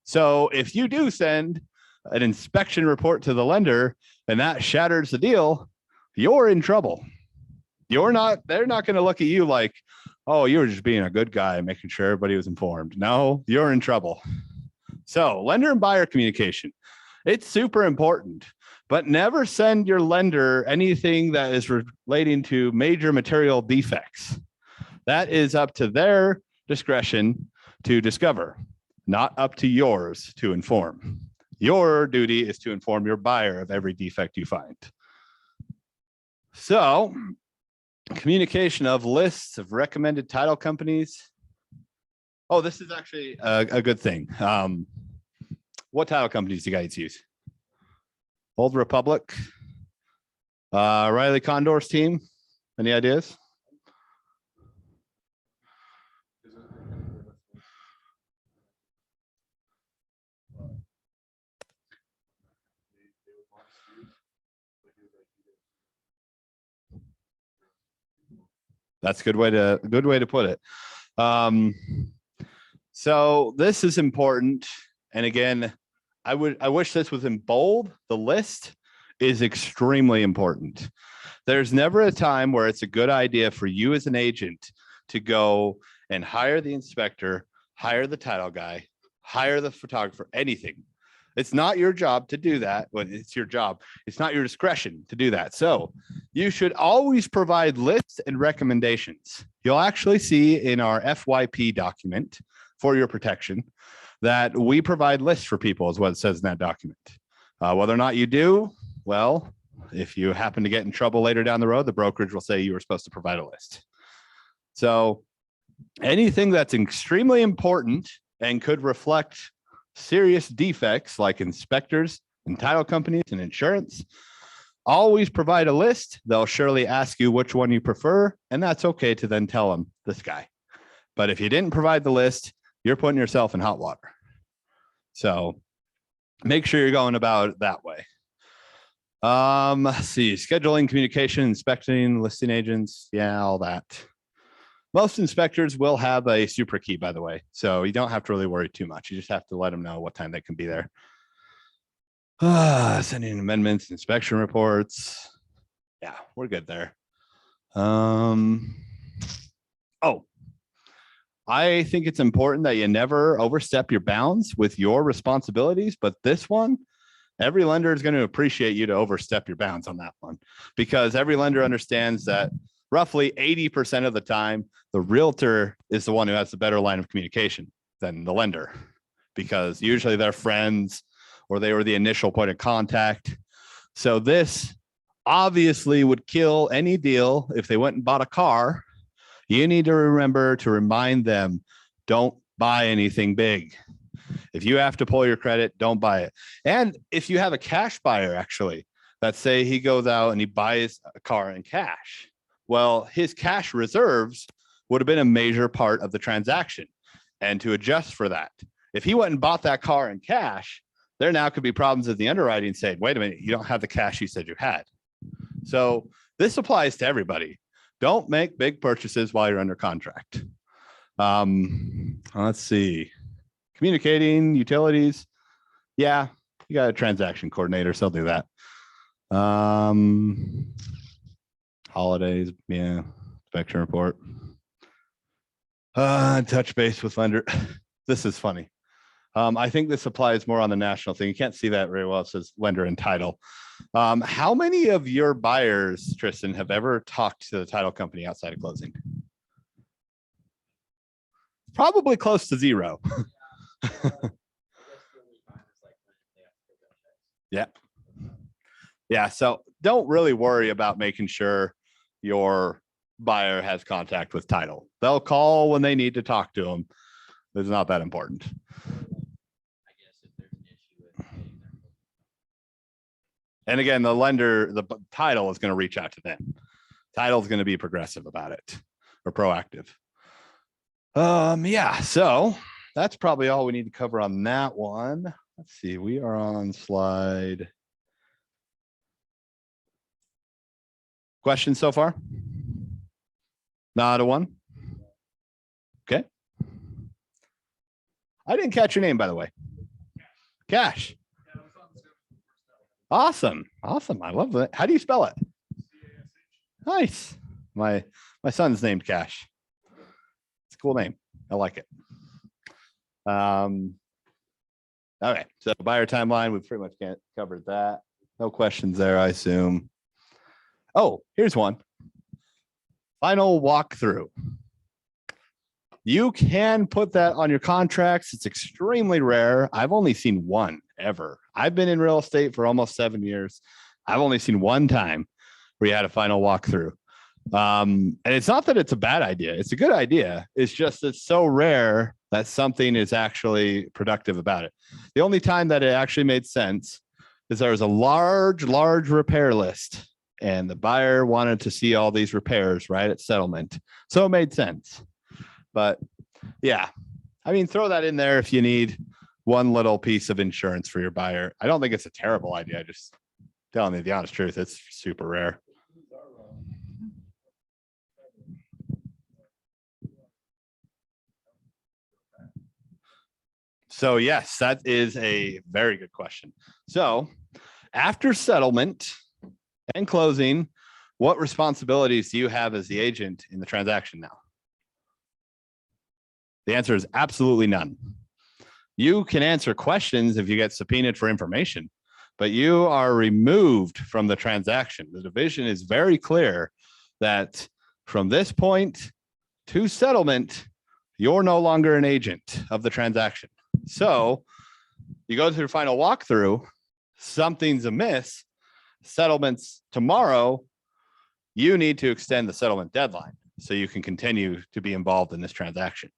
So if you do send an inspection report to the lender and that shatters the deal, you're in trouble. They're not going to look at you like, oh, you were just being a good guy, making sure everybody was informed. No, you're in trouble. So lender and buyer communication. It's super important, but never send your lender anything that is relating to major material defects. That is up to their discretion to discover, not up to yours to inform. Your duty is to inform your buyer of every defect you find. So, communication of lists of recommended title companies. Oh, this is actually a good thing. What title companies do you guys use? Old Republic, Riley Condor's team. Any ideas? That's a good way to put it. So this is important. And again, I wish this was in bold. The list is extremely important. There's never a time where it's a good idea for you as an agent to go and hire the inspector, hire the title guy, hire the photographer, anything. It's not your job to do that. Well, it's your job. It's not your discretion to do that. So you should always provide lists and recommendations. You'll actually see in our FYP document for your protection that we provide lists for people is what it says in that document. Whether or not you do, well, if you happen to get in trouble later down the road, the brokerage will say you were supposed to provide a list. So anything that's extremely important and could reflect serious defects like inspectors and title companies and insurance, always provide a list. They'll surely ask you which one you prefer, and that's okay to then tell them this guy. But if you didn't provide the list, you're putting yourself in hot water. So make sure you're going about it that way. Let's see, scheduling, communication, inspecting, listing agents. Yeah, all that. Most inspectors will have a super key, by the way. So you don't have to really worry too much. You just have to let them know what time they can be there. Sending amendments, inspection reports. Yeah, we're good there. Oh, I think it's important that you never overstep your bounds with your responsibilities, but this one, every lender is going to appreciate you to overstep your bounds on that one, because every lender understands that roughly 80% of the time, the realtor is the one who has the better line of communication than the lender, because usually they're friends or they were the initial point of contact. So this obviously would kill any deal if they went and bought a car. You need to remember to remind them, don't buy anything big. If you have to pull your credit, don't buy it. And if you have a cash buyer, actually, let's say he goes out and he buys a car in cash. Well, his cash reserves would have been a major part of the transaction. And to adjust for that, if he went and bought that car in cash, there now could be problems with the underwriting saying, wait a minute, you don't have the cash you said you had. So this applies to everybody. Don't make big purchases while you're under contract. Let's see. Communicating, utilities. Yeah, you got a transaction coordinator, so they'll do that. Holidays, yeah, inspection report. Touch base with lender. This is funny. I think this applies more on the national thing. You can't see that very well. It says lender and title. How many of your buyers, Tristan, have ever talked to the title company outside of closing? Probably close to zero. Yeah. Yeah. So don't really worry about making sure your buyer has contact with title. They'll call when they need to talk to them. It's not that important. And again, the lender, the title is going to reach out to them. Title is going to be progressive about it or proactive. Yeah, so that's probably all we need to cover on that one. Let's see, we are on slide. Questions so far? Not a one. Okay. I didn't catch your name, by the way. Cash. Awesome. Awesome. I love that. How do you spell it? Nice. My son's named Cash. It's a cool name. I like it. Okay. So buyer timeline, we pretty much covered that. No questions there, I assume. Oh, here's one. Final walkthrough. You can put that on your contracts. It's extremely rare. I've only seen one ever. I've been in real estate for almost 7 years. I've only seen one time where you had a final walkthrough. And it's not that it's a bad idea. It's a good idea. It's just it's so rare that something is actually productive about it. The only time that it actually made sense is there was a large repair list and the buyer wanted to see all these repairs right at settlement. So it made sense. But yeah, I mean, throw that in there if you need one little piece of insurance for your buyer. I don't think it's a terrible idea. I just telling you the honest truth. It's super rare. So yes, that is a very good question. So after settlement and closing, what responsibilities do you have as the agent in the transaction now? The answer is absolutely none. You can answer questions if you get subpoenaed for information, but you are removed from the transaction. The division is very clear that from this point to settlement, you're no longer an agent of the transaction. So you go through the final walkthrough, something's amiss, settlements tomorrow, you need to extend the settlement deadline so you can continue to be involved in this transaction.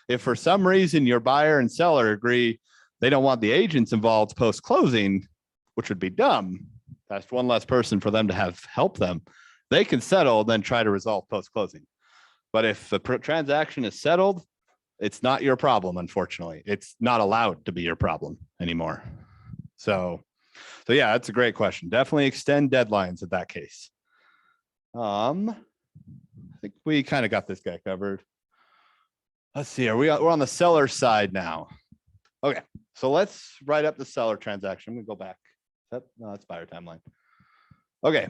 If for some reason your buyer and seller agree they don't want the agents involved post-closing, which would be dumb, that's one less person for them to have help them, they can settle, then try to resolve post-closing. But if the transaction is settled, it's not your problem, unfortunately. It's not allowed to be your problem anymore. So yeah, that's a great question. Definitely extend deadlines in that case. think we kind of got this guy covered. Let's see. We're on the seller side now. Okay, so let's write up the seller transaction. We go back. No, that's buyer timeline. Okay,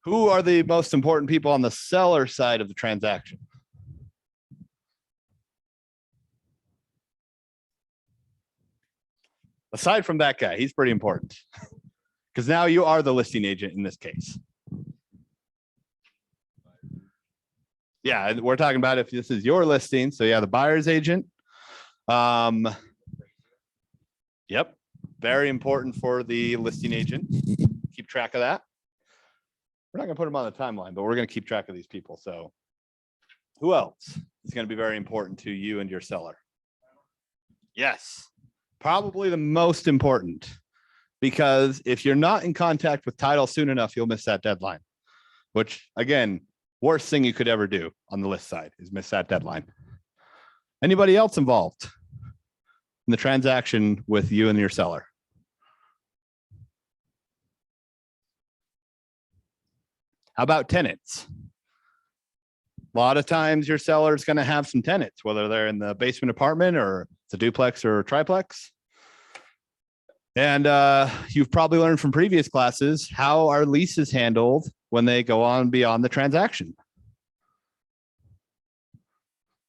who are the most important people on the seller side of the transaction? Aside from that guy, he's pretty important because now you are the listing agent in this case. Yeah, we're talking about if this is your listing. So yeah, the buyer's agent. Yep, very important for the listing agent. Keep track of that. We're not going to put them on the timeline, but we're going to keep track of these people. So who else is going to be very important to you and your seller? Yes, probably the most important, because if you're not in contact with title soon enough, you'll miss that deadline, which again, worst thing you could ever do on the list side is miss that deadline. Anybody else involved in the transaction with you and your seller? How about tenants? A lot of times your seller is going to have some tenants, whether they're in the basement apartment or it's a duplex or a triplex. And you've probably learned from previous classes, how are leases handled when they go on beyond the transaction?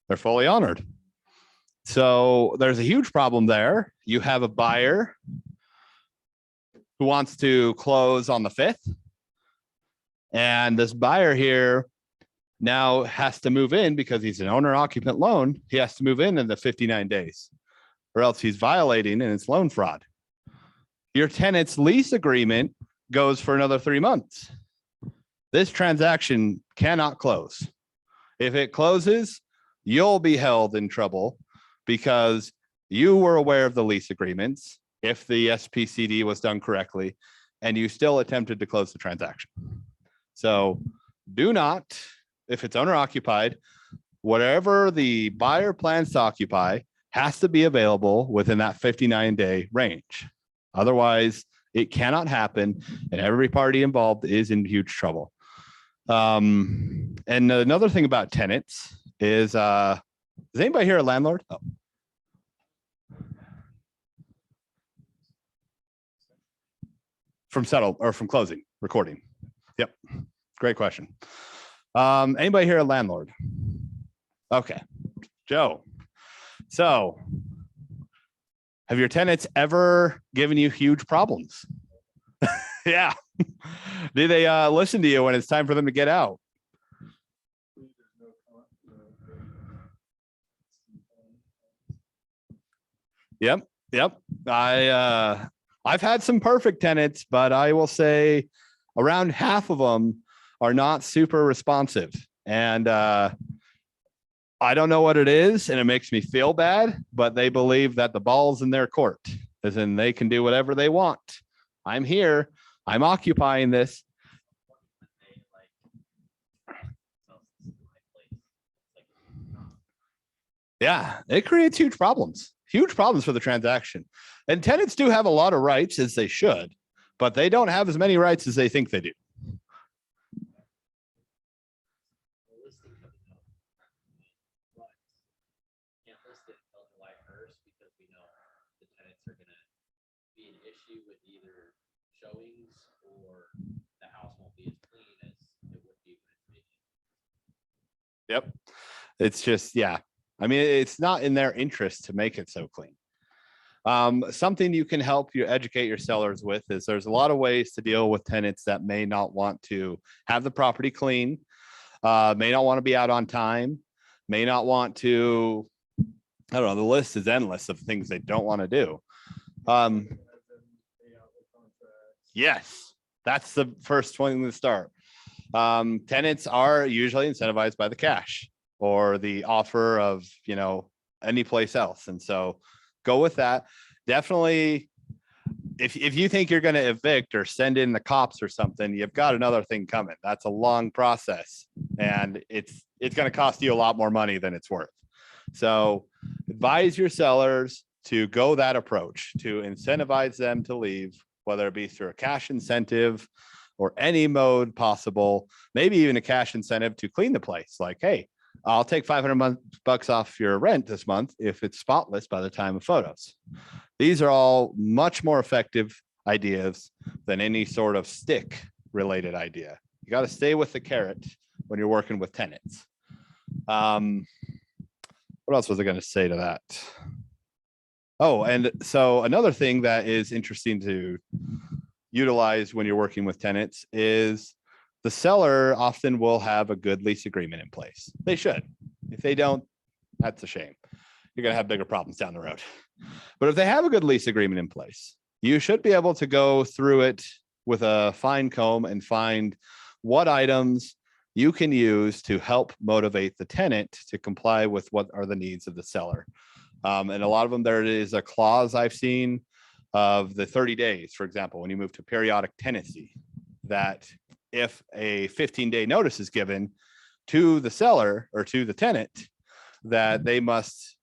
They're fully honored. So there's a huge problem there. You have a buyer who wants to close on the 5th. And this buyer here now has to move in because he's an owner occupant loan. He has to move in the 59 days or else he's violating and it's loan fraud. Your tenant's lease agreement goes for another 3 months. This transaction cannot close. If it closes, you'll be held in trouble because you were aware of the lease agreements if the SPCD was done correctly, and you still attempted to close the transaction. So do not, if it's owner occupied, whatever the buyer plans to occupy has to be available within that 59-day range. Otherwise, it cannot happen, and every party involved is in huge trouble. And another thing about tenants is, is anybody here a landlord? Oh. From settle or from closing, recording. Yep. Great question. Anybody here a landlord? Okay. Joe. So have your tenants ever given you huge problems? Yeah. Do they listen to you when it's time for them to get out? Yep. Yep. I've had some perfect tenants, but I will say around half of them are not super responsive. And I don't know what it is, and it makes me feel bad, but they believe that the ball's in their court, as in they can do whatever they want. I'm here. I'm occupying this. Yeah, it creates huge problems for the transaction. And tenants do have a lot of rights, as they should, but they don't have as many rights as they think they do. Can't list it until July 1st because we know the tenants are going to be an issue with either showings or the house won't be as clean as it would be when it's vacant. Yep. It's just, yeah. I mean, it's not in their interest to make it so clean. Something you can help you educate your sellers with is there's a lot of ways to deal with tenants that may not want to have the property clean, may not want to be out on time, may not want to, I don't know, the list is endless of things they don't want to do. Yes, that's the first one to start. Tenants are usually incentivized by the cash or the offer of, you know, any place else. And so go with that. Definitely, if you think you're going to evict or send in the cops or something, you've got another thing coming. That's a long process, and it's going to cost you a lot more money than it's worth. So advise your sellers to go that approach, to incentivize them to leave, whether it be through a cash incentive, or any mode possible, maybe even a cash incentive to clean the place. Like, hey, I'll take $500 off your rent this month if it's spotless by the time of photos. These are all much more effective ideas than any sort of stick related idea. You got to stay with the carrot when you're working with tenants. What else was I going to say to that? Oh, and so another thing that is interesting to utilize when you're working with tenants is the seller often will have a good lease agreement in place. They should. If they don't, that's a shame. You're going to have bigger problems down the road. But if they have a good lease agreement in place, you should be able to go through it with a fine comb and find what items you can use to help motivate the tenant to comply with what are the needs of the seller. And a lot of them, there is a clause I've seen of the 30 days, for example, when you move to periodic tenancy, that if a 15-day notice is given to the seller or to the tenant, that they must,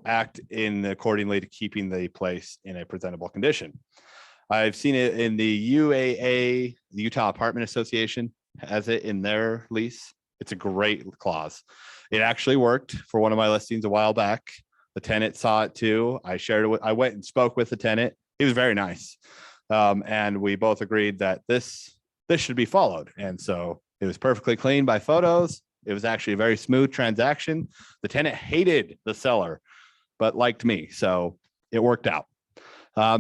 act in accordingly to keeping the place in a presentable condition. I've seen it in the UAA, the Utah Apartment Association, has it in their lease. It's a great clause. It actually worked for one of my listings a while back. The tenant saw it too. I went and spoke with the tenant. He was very nice. And we both agreed that this should be followed. And so it was perfectly clean by photos. It was actually a very smooth transaction. The tenant hated the seller, but liked me. So it worked out.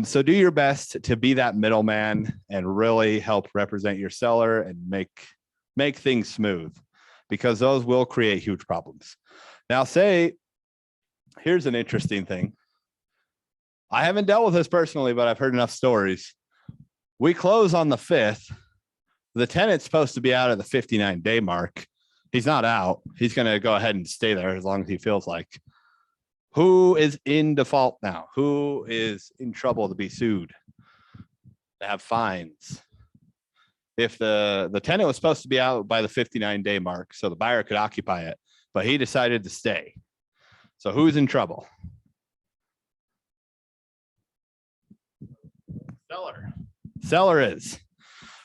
So do your best to be that middleman and really help represent your seller and make things smooth, because those will create huge problems. Now, here's an interesting thing. I haven't dealt with this personally, but I've heard enough stories. We close on the 5th. The tenant's supposed to be out at the 59-day mark. He's not out. He's going to go ahead and stay there as long as he feels like. Who is in default now? Who is in trouble to be sued, to have fines? If the tenant was supposed to be out by the 59-day mark, so the buyer could occupy it, but he decided to stay. So who's in trouble? Seller is.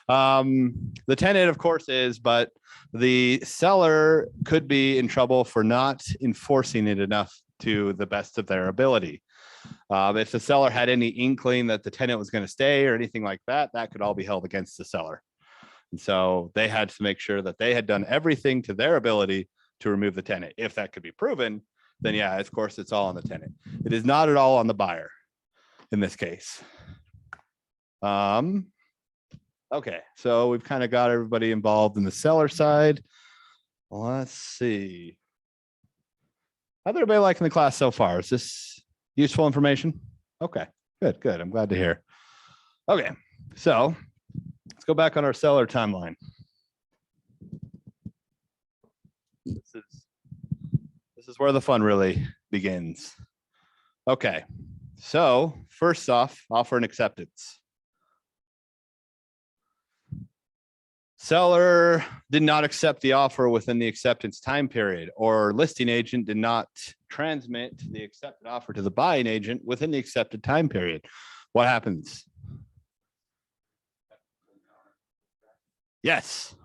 The tenant, of course, is, but the seller could be in trouble for not enforcing it enough to the best of their ability. If the seller had any inkling that the tenant was going to stay or anything like that, that could all be held against the seller. And so they had to make sure that they had done everything to their ability to remove the tenant. If that could be proven, then yeah, of course, it's all on the tenant. It is not at all on the buyer in this case. Okay, so we've kind of got everybody involved in the seller side. Let's see. How's everybody liking the class so far? Is this useful information? Okay, good. I'm glad to hear. Okay, so let's go back on our seller timeline. This is where the fun really begins. Okay, so first off, offer and acceptance. Seller did not accept the offer within the acceptance time period, or listing agent did not transmit the accepted offer to the buying agent within the accepted time period. What happens? Yes.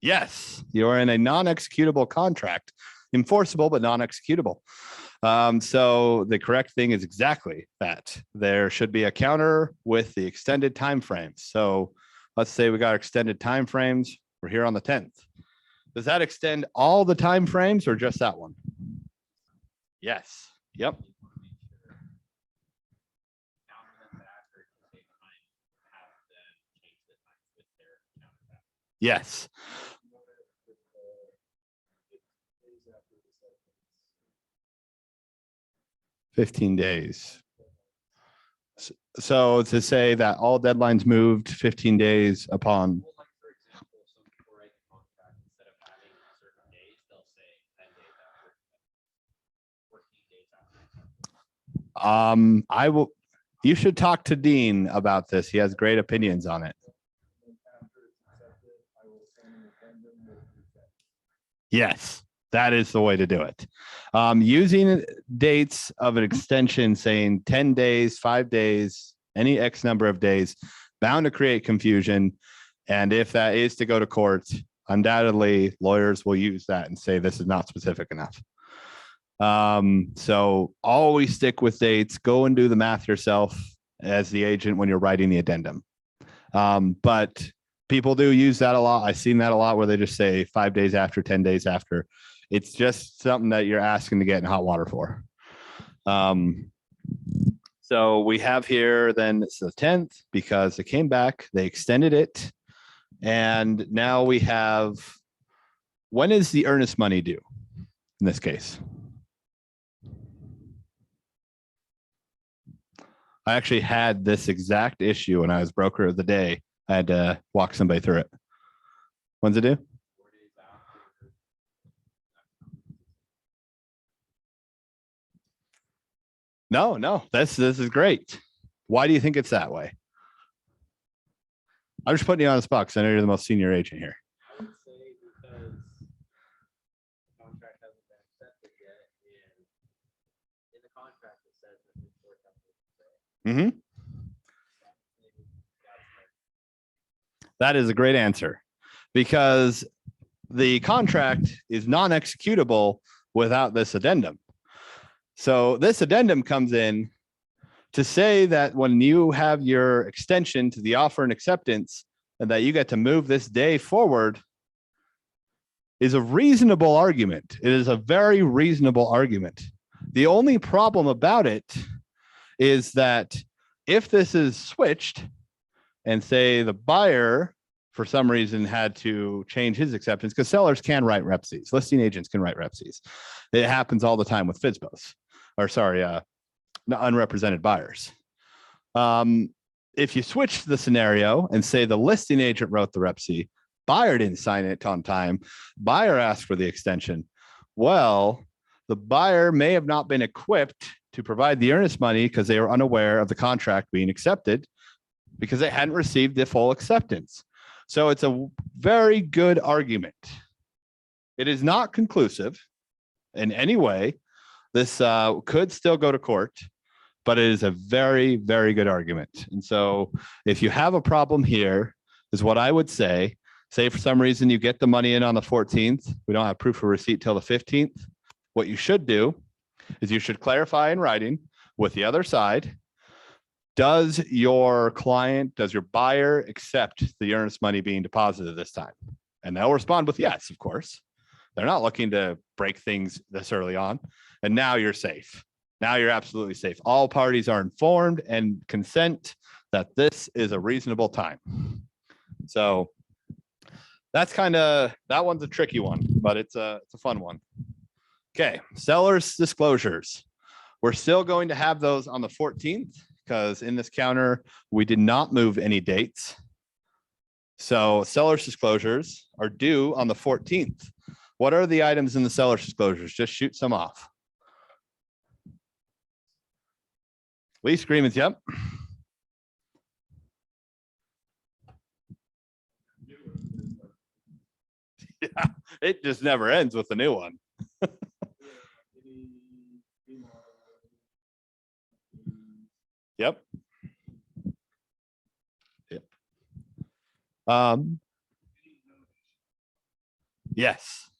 Yes, you're in a non-executable contract, enforceable but non-executable. So the correct thing is exactly that. There should be a counter with the extended time frames. So let's say we got extended time frames. We're here on the 10th. Does that extend all the time frames or just that one? Yes. Yep. Yes. $15 days. So to say that all deadlines moved 15 days upon. Well, like for example, some people write the contract instead of having certain days, they'll say 10 days after, 14 days after. You should talk to Dean about this. He has great opinions on it. Yes, that is the way to do it. Using dates of an extension saying 10 days, 5 days, any X number of days, bound to create confusion. And if that is to go to court, undoubtedly lawyers will use that and say this is not specific enough. So always stick with dates, go and do the math yourself as the agent when you're writing the addendum. But people do use that a lot. I've seen that a lot where they just say 5 days after, 10 days after. It's just something that you're asking to get in hot water for. So we have here, then it's the 10th because it came back, they extended it. And now we have, when is the earnest money due in this case? I actually had this exact issue when I was broker of the day. I had to walk somebody through it. When's it due? 4 days after. No, this is great. Why do you think it's that way? I'm just putting you on the spot because I know you're the most senior agent here. I would say because the contract hasn't been accepted yet, and in the contract it says that it's worth up to Mm-hmm. That is a great answer because the contract is non-executable without this addendum. So this addendum comes in to say that when you have your extension to the offer and acceptance and that you get to move this day forward is a reasonable argument. It is a very reasonable argument. The only problem about it is that if this is switched and say the buyer for some reason had to change his acceptance, because sellers can write repsies, listing agents can write repsies. It happens all the time with FSBOs, or sorry, unrepresented buyers. If you switch the scenario and say the listing agent wrote the repsi, buyer didn't sign it on time, buyer asked for the extension. Well, the buyer may have not been equipped to provide the earnest money because they were unaware of the contract being accepted because they hadn't received the full acceptance. So it's a very good argument. It is not conclusive in any way. This could still go to court, but it is a very, very good argument. And so if you have a problem here, is what I would say for some reason you get the money in on the 14th, we don't have proof of receipt till the 15th. What you should do is you should clarify in writing with the other side. Does your buyer accept the earnest money being deposited this time? And they'll respond with yes, of course. They're not looking to break things this early on. And now you're safe. Now you're absolutely safe. All parties are informed and consent that this is a reasonable time. So that's that one's a tricky one, but it's a fun one. Okay, sellers disclosures. We're still going to have those on the 14th because in this counter, we did not move any dates. So sellers disclosures are due on the 14th. What are the items in the sellers disclosures? Just shoot some off. Lease agreements, yep. Yeah, it just never ends with the new one. Yep. Yes.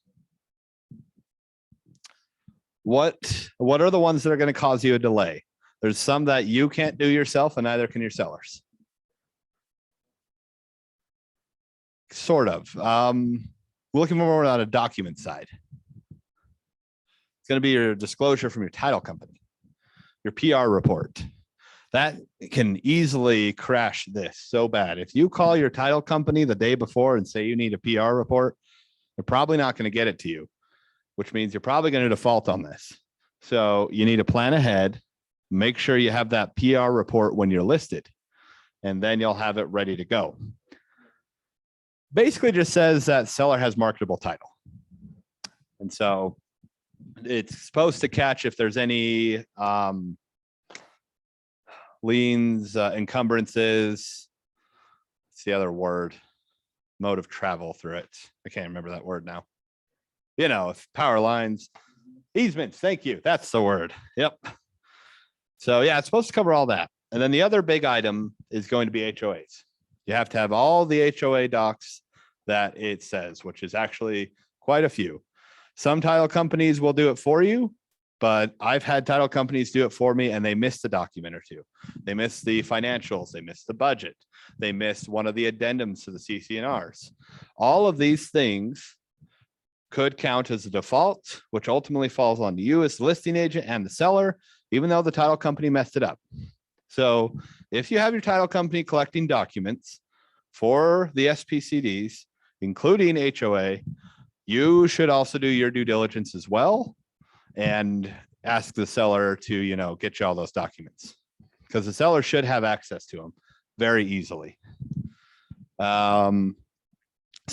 What are the ones that are going to cause you a delay? There's some that you can't do yourself and neither can your sellers. Sort of. We're looking more on a document side. It's going to be your disclosure from your title company, your PR report. That can easily crash this so bad. If you call your title company the day before and say you need a PR report, they're probably not going to get it to you, which means you're probably going to default on this. So you need to plan ahead, make sure you have that PR report when you're listed, and then you'll have it ready to go. Basically just says that seller has marketable title. And so it's supposed to catch if there's any liens, encumbrances. What's the other word? Mode of travel through it. I can't remember that word now. You know, if power lines, easements. Thank you. That's the word. Yep. So yeah, it's supposed to cover all that. And then the other big item is going to be HOAs. You have to have all the HOA docs that it says, which is actually quite a few. Some title companies will do it for you, but I've had title companies do it for me and they missed a document or two. They missed the financials, they missed the budget, they missed one of the addendums to the CC&Rs. All of these things could count as a default, which ultimately falls on you as the listing agent and the seller, even though the title company messed it up. So if you have your title company collecting documents for the SPCDs, including HOA, you should also do your due diligence as well and ask the seller to, you know, get you all those documents, because the seller should have access to them very easily. So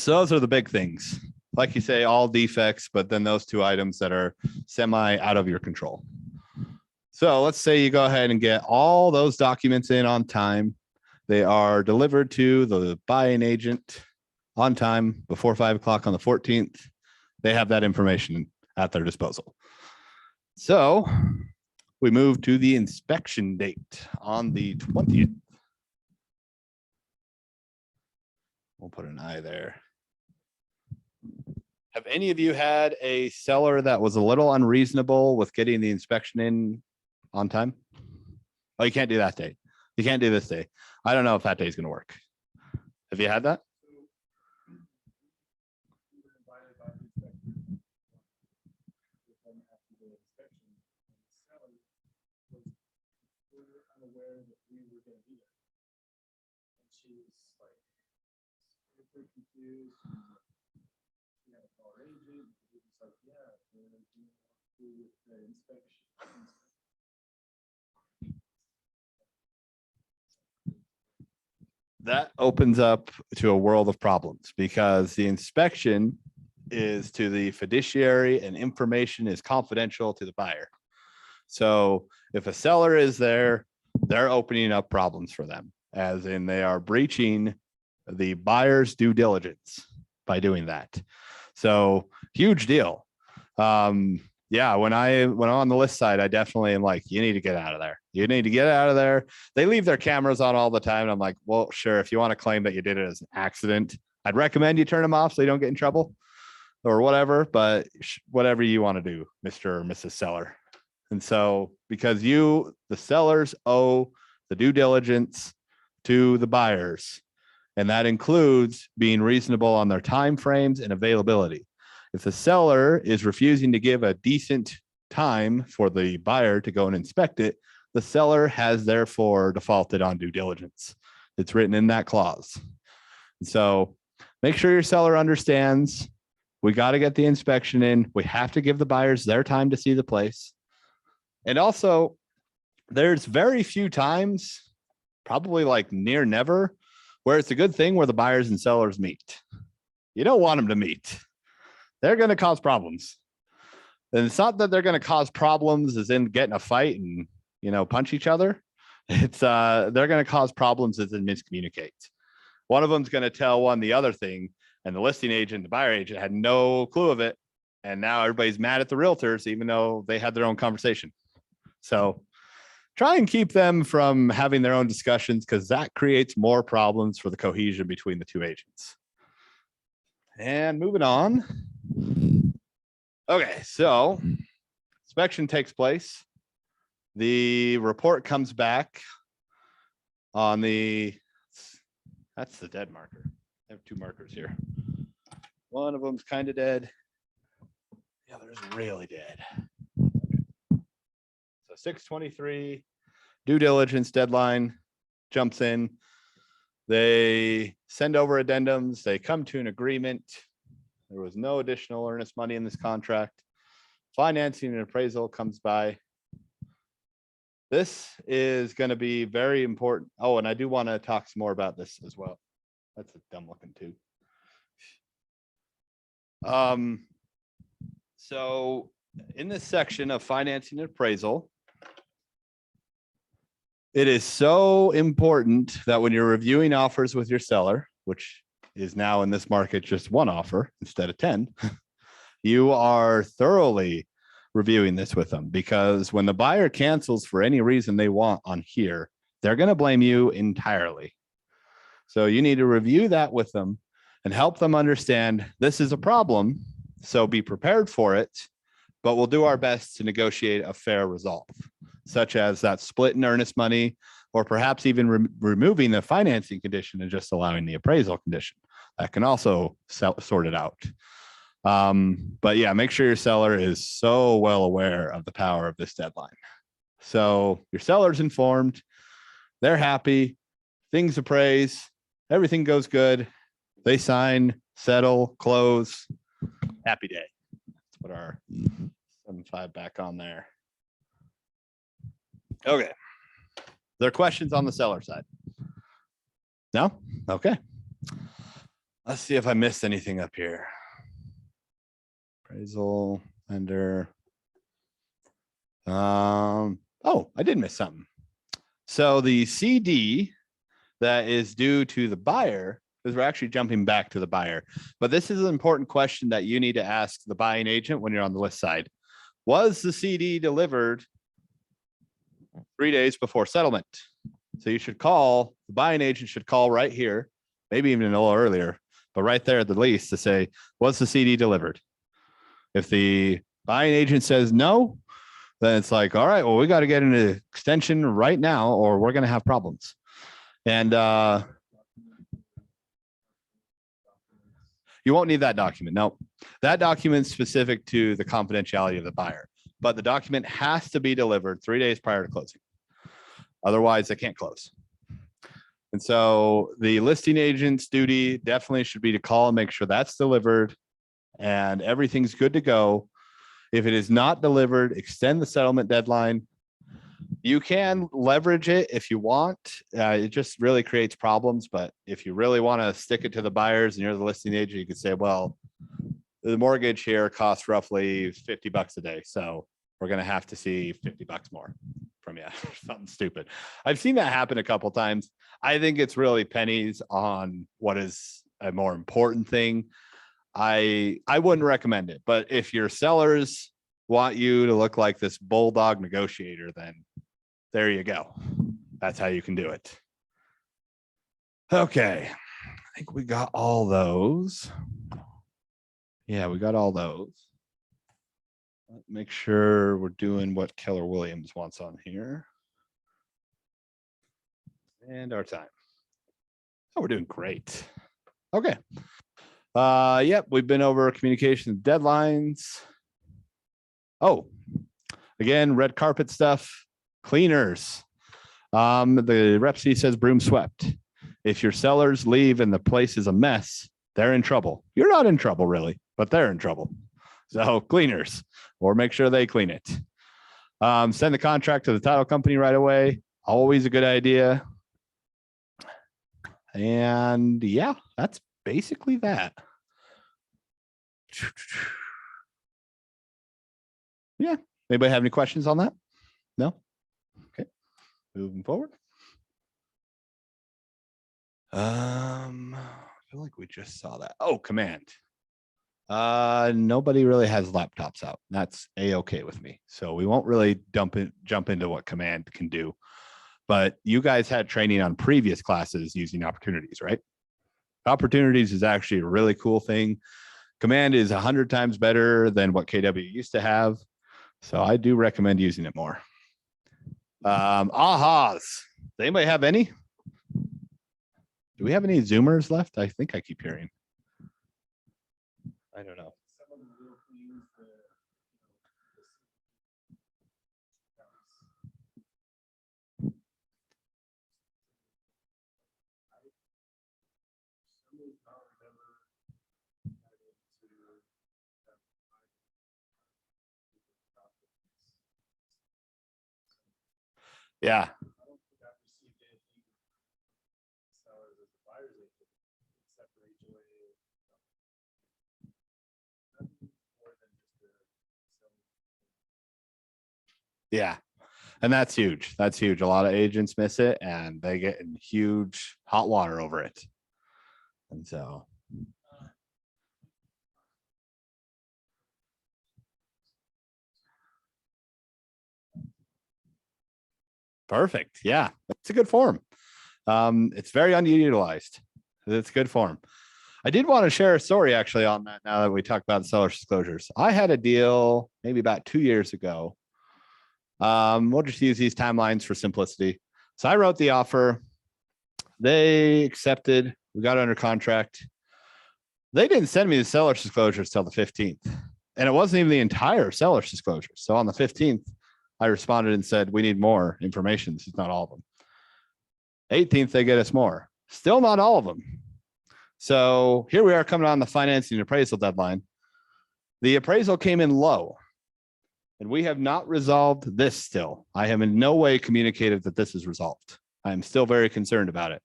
those are the big things. Like you say, all defects, but then those two items that are semi out of your control. So let's say you go ahead and get all those documents in on time. They are delivered to the buying agent on time before 5 o'clock on the 14th. They have that information at their disposal. So we move to the inspection date on the 20th. We'll put an I there. Have any of you had a seller that was a little unreasonable with getting the inspection in on time? Oh, you can't do that day. You can't do this day. I don't know if that day is going to work. Have you had that? That opens up to a world of problems, because the inspection is to the fiduciary and information is confidential to the buyer. So if a seller is there, they're opening up problems for them, as in they are breaching the buyer's due diligence by doing that. So huge deal. Yeah, when I'm on the list side, I definitely am like, you need to get out of there. You need to get out of there. They leave their cameras on all the time. And I'm like, well, sure. If you want to claim that you did it as an accident, I'd recommend you turn them off so you don't get in trouble or whatever, but whatever you want to do, Mr. or Mrs. Seller. And so because you, the sellers, owe the due diligence to the buyers, and that includes being reasonable on their time frames and availability. If the seller is refusing to give a decent time for the buyer to go and inspect it, the seller has therefore defaulted on due diligence. It's written in that clause. So make sure your seller understands we got to get the inspection in. We have to give the buyers their time to see the place. And also, there's very few times, probably like near never, where it's a good thing where the buyers and sellers meet. You don't want them to meet. They're going to cause problems. And it's not that they're going to cause problems as in get in a fight and, you know, punch each other. It's they're going to cause problems as in miscommunicate. One of them's going to tell one the other thing, and the listing agent, the buyer agent had no clue of it. And now everybody's mad at the realtors, even though they had their own conversation. So try and keep them from having their own discussions, because that creates more problems for the cohesion between the two agents. And moving on. Okay, so inspection takes place. The report comes back on that's the dead marker. I have two markers here. One of them's kind of dead. The other's really dead. So 6/23, due diligence deadline jumps in. They send over addendums. They come to an agreement. There was no additional earnest money in this contract. Financing and appraisal comes by. This is going to be very important. Oh, and I do want to talk some more about this as well. That's a dumb looking too. So in this section of financing and appraisal, it is so important that when you're reviewing offers with your seller, which is now in this market just one offer instead of 10, you are thoroughly reviewing this with them, because when the buyer cancels for any reason they want on here, they're going to blame you entirely. So you need to review that with them and help them understand this is a problem. So be prepared for it, but we'll do our best to negotiate a fair result, such as that split in earnest money, or perhaps even removing the financing condition and just allowing the appraisal condition. That can also sort it out. But yeah, make sure your seller is so well aware of the power of this deadline. So your seller's informed, they're happy, things appraise, everything goes good. They sign, settle, close. Happy day. Let's put our 7.5 back on there. Okay. There are questions on the seller side? No? Okay. Let's see if I missed anything up here. Appraisal, lender. Oh, I did miss something. So the CD that is due to the buyer, because we're actually jumping back to the buyer, but this is an important question that you need to ask the buying agent when you're on the list side. Was the CD delivered 3 days before settlement? So you should call, the buying agent should call right here, maybe even a little earlier, but right there at the lease to say, was the CD delivered? If the buying agent says no, then it's like, all right, well, we got to get an extension right now or we're going to have problems. And you won't need that document. No, that document's specific to the confidentiality of the buyer, but the document has to be delivered 3 days prior to closing. Otherwise, they can't close. And so the listing agent's duty definitely should be to call and make sure that's delivered and everything's good to go. If it is not delivered, extend the settlement deadline. You can leverage it if you want. It just really creates problems. But if you really want to stick it to the buyers and you're the listing agent, you could say, well, the mortgage here costs roughly $50 a day. So we're going to have to see $50 more from you. Something stupid. I've seen that happen a couple times. I think it's really pennies on what is a more important thing. I wouldn't recommend it, but if your sellers want you to look like this bulldog negotiator, then there you go. That's how you can do it. Okay. I think we got all those. Yeah, we got all those. Let's make sure we're doing what Keller Williams wants on here. And our time. Oh, we're doing great. Okay. Yep, we've been over communication deadlines. Oh, again, red carpet stuff, cleaners. The rep C says broom swept. If your sellers leave and the place is a mess, they're in trouble. You're not in trouble really, but they're in trouble. So cleaners, or make sure they clean it. Send the contract to the title company right away. Always a good idea. And yeah, that's basically that. Yeah. Anybody have any questions on that? No? Okay. Moving forward. I feel like we just saw that. Oh, command. Nobody really has laptops out. That's a-okay with me. So we won't really jump into what command can do. But you guys had training on previous classes using opportunities, right? Opportunities is actually a really cool thing. Command is 100 times better than what KW used to have. So I do recommend using it more. Ahas. Does anybody have any? Do we have any Zoomers left? I think I keep hearing. I don't know. Yeah. Yeah. And that's huge. That's huge. A lot of agents miss it and they get in huge hot water over it. And so. Perfect. Yeah, it's a good form. It's very underutilized. It's a good form. I did want to share a story actually on that now that we talked about the seller's disclosures. I had a deal maybe about 2 years ago. We'll just use these timelines for simplicity. So I wrote the offer. They accepted. We got under contract. They didn't send me the seller's disclosures till the 15th. And it wasn't even the entire seller's disclosure. So on the 15th, I responded and said, we need more information. This is not all of them. 18th, they get us more. Still not all of them. So here we are coming on the financing and appraisal deadline. The appraisal came in low, and we have not resolved this still. I have in no way communicated that this is resolved. I am still very concerned about it.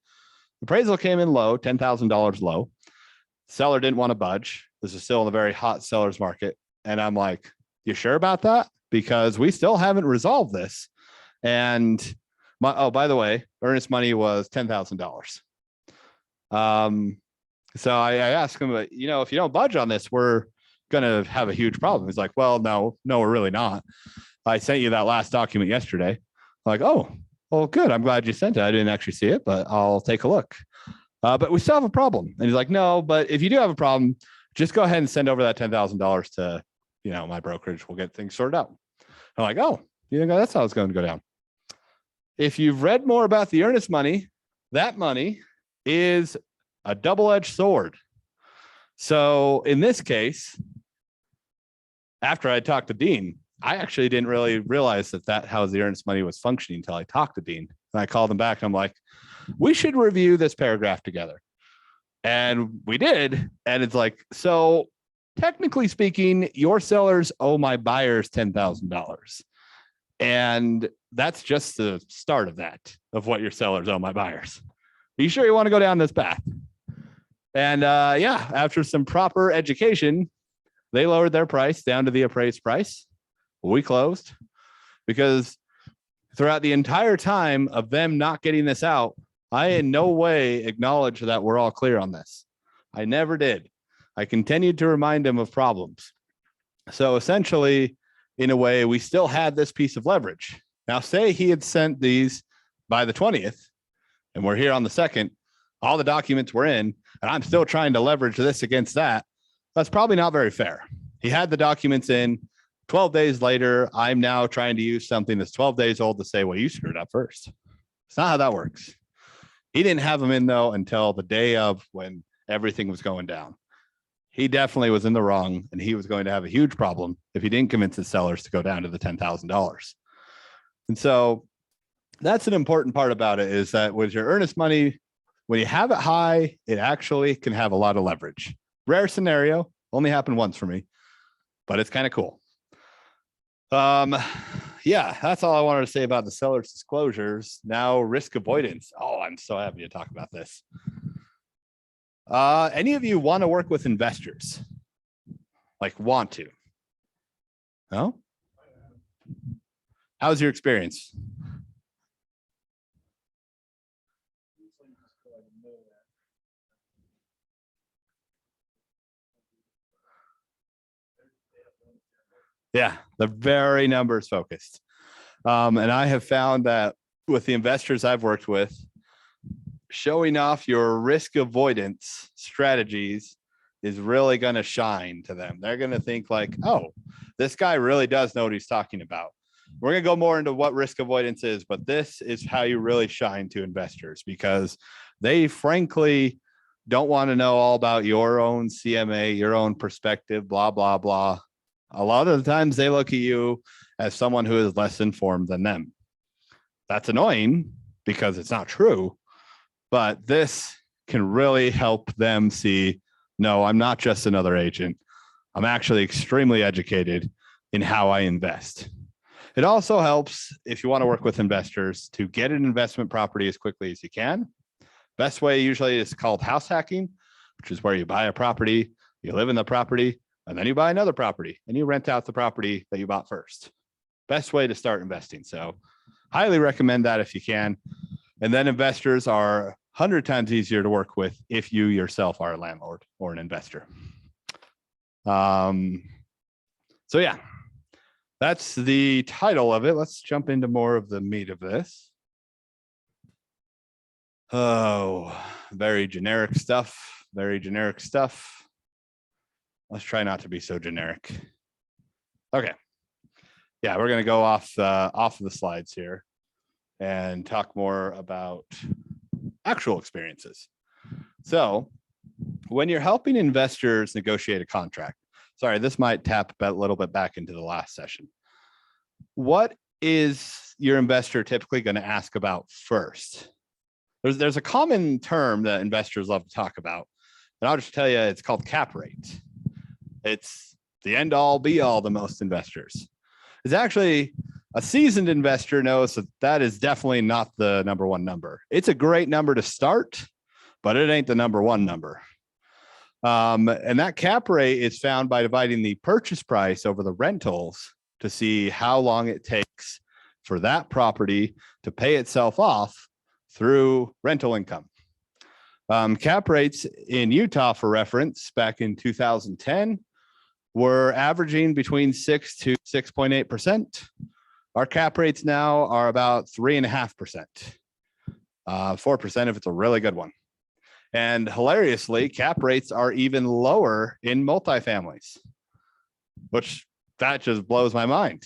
Appraisal came in low, $10,000 low. Seller didn't want to budge. This is still in a very hot seller's market. And I'm like, you sure about that? Because we still haven't resolved this. And by the way, earnest money was $10,000. So I asked him, if you don't budge on this, we're going to have a huge problem. He's like, well, no, we're really not. I sent you that last document yesterday. I'm like, oh, well, good. I'm glad you sent it. I didn't actually see it, but I'll take a look. But we still have a problem. And he's like, no, but if you do have a problem, just go ahead and send over that $10,000 to, my brokerage. We'll get things sorted out. I'm like, oh, you think that's how it's going to go down? If you've read more about the earnest money, that money is a double-edged sword. So in this case, after I talked to Dean, I actually didn't really realize that how the earnest money was functioning until I talked to Dean. And I called him back and I'm like, we should review this paragraph together. And we did. And it's like, so technically speaking, your sellers owe my buyers $10,000. And that's just the start of what your sellers owe my buyers. Are you sure you want to go down this path? And after some proper education, they lowered their price down to the appraised price. We closed because throughout the entire time of them not getting this out, I in no way acknowledged that we're all clear on this. I never did. I continued to remind them of problems. So essentially, in a way, we still had this piece of leverage. Now, say he had sent these by the 20th, and we're here on the 2nd, all the documents were in, and I'm still trying to leverage this against that. That's probably not very fair. He had the documents in. 12 days later, I'm now trying to use something that's 12 days old to say, well, you screwed up first. It's not how that works. He didn't have them in, though, until the day of when everything was going down. He definitely was in the wrong, and he was going to have a huge problem if he didn't convince his sellers to go down to the $10,000. And so that's an important part about it, is that with your earnest money, when you have it high, it actually can have a lot of leverage. Rare scenario, only happened once for me, but it's kind of cool. That's all I wanted to say about the seller's disclosures. Now, risk avoidance. Oh, I'm so happy to talk about this. Any of you want to work with investors? Like want to? No? How's your experience? Yeah, they're very numbers focused. And I have found that with the investors I've worked with, showing off your risk avoidance strategies is really going to shine to them. They're going to think like, oh, this guy really does know what he's talking about. We're going to go more into what risk avoidance is, but this is how you really shine to investors, because they frankly don't want to know all about your own CMA, your own perspective, blah, blah, blah. A lot of the times they look at you as someone who is less informed than them. That's annoying because it's not true, but this can really help them see, no, I'm not just another agent. I'm actually extremely educated in how I invest. It also helps if you want to work with investors to get an investment property as quickly as you can. Best way usually is called house hacking, which is where you buy a property, you live in the property, and then you buy another property and you rent out the property that you bought first. Best way to start investing. So highly recommend that if you can. And then investors are 100 times easier to work with if you yourself are a landlord or an investor. So yeah, that's the title of it. Let's jump into more of the meat of this. Oh, very generic stuff. Very generic stuff. Let's try not to be so generic. Okay. Yeah, we're going to go off of the slides here and talk more about actual experiences. So when you're helping investors negotiate a contract, sorry, this might tap a little bit back into the last session. What is your investor typically going to ask about first? There's a common term that investors love to talk about, and I'll just tell you, it's called cap rate. It's the end all be all to most investors. It's actually a seasoned investor knows that that is definitely not the number one number. It's a great number to start, but it ain't the number one number. And that cap rate is found by dividing the purchase price over the rentals to see how long it takes for that property to pay itself off through rental income. Cap rates in Utah, for reference, back in 2010, were averaging between 6 to 6.8%. Our cap rates now are about 3.5%, 4% if it's a really good one. And hilariously, cap rates are even lower in multifamilies, which that just blows my mind.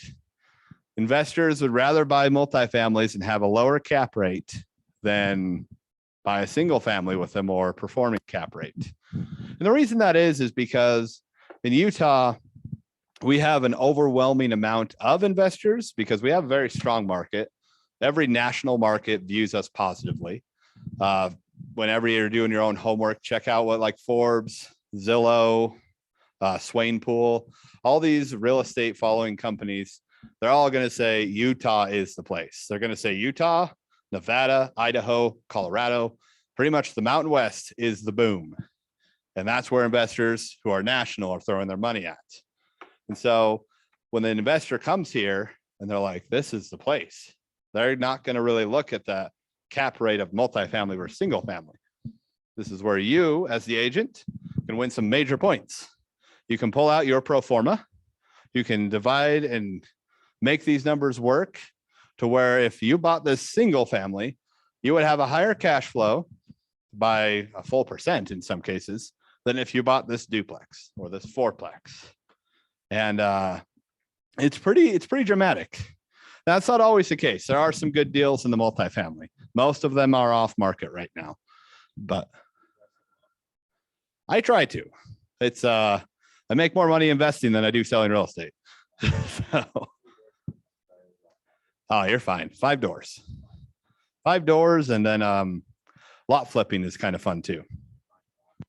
Investors would rather buy multifamilies and have a lower cap rate than buy a single family with a more performing cap rate. And the reason that is because in Utah, we have an overwhelming amount of investors because we have a very strong market. Every national market views us positively. Whenever you're doing your own homework, check out what like Forbes, Zillow, Swain Pool, all these real estate following companies, they're all going to say Utah is the place. They're going to say Utah, Nevada, Idaho, Colorado, pretty much the Mountain West is the boom. And that's where investors who are national are throwing their money at. And so when an investor comes here and they're like, this is the place, they're not going to really look at that cap rate of multifamily versus single family. This is where you, as the agent, can win some major points. You can pull out your pro forma. You can divide and make these numbers work to where if you bought this single family, you would have a higher cash flow by a full percent in some cases than if you bought this duplex or this fourplex. And it's pretty dramatic. That's not always the case. There are some good deals in the multifamily. Most of them are off market right now, but I try to. It's I make more money investing than I do selling real estate. So, oh, you're fine. 5 doors. 5 doors, and then lot flipping is kind of fun too.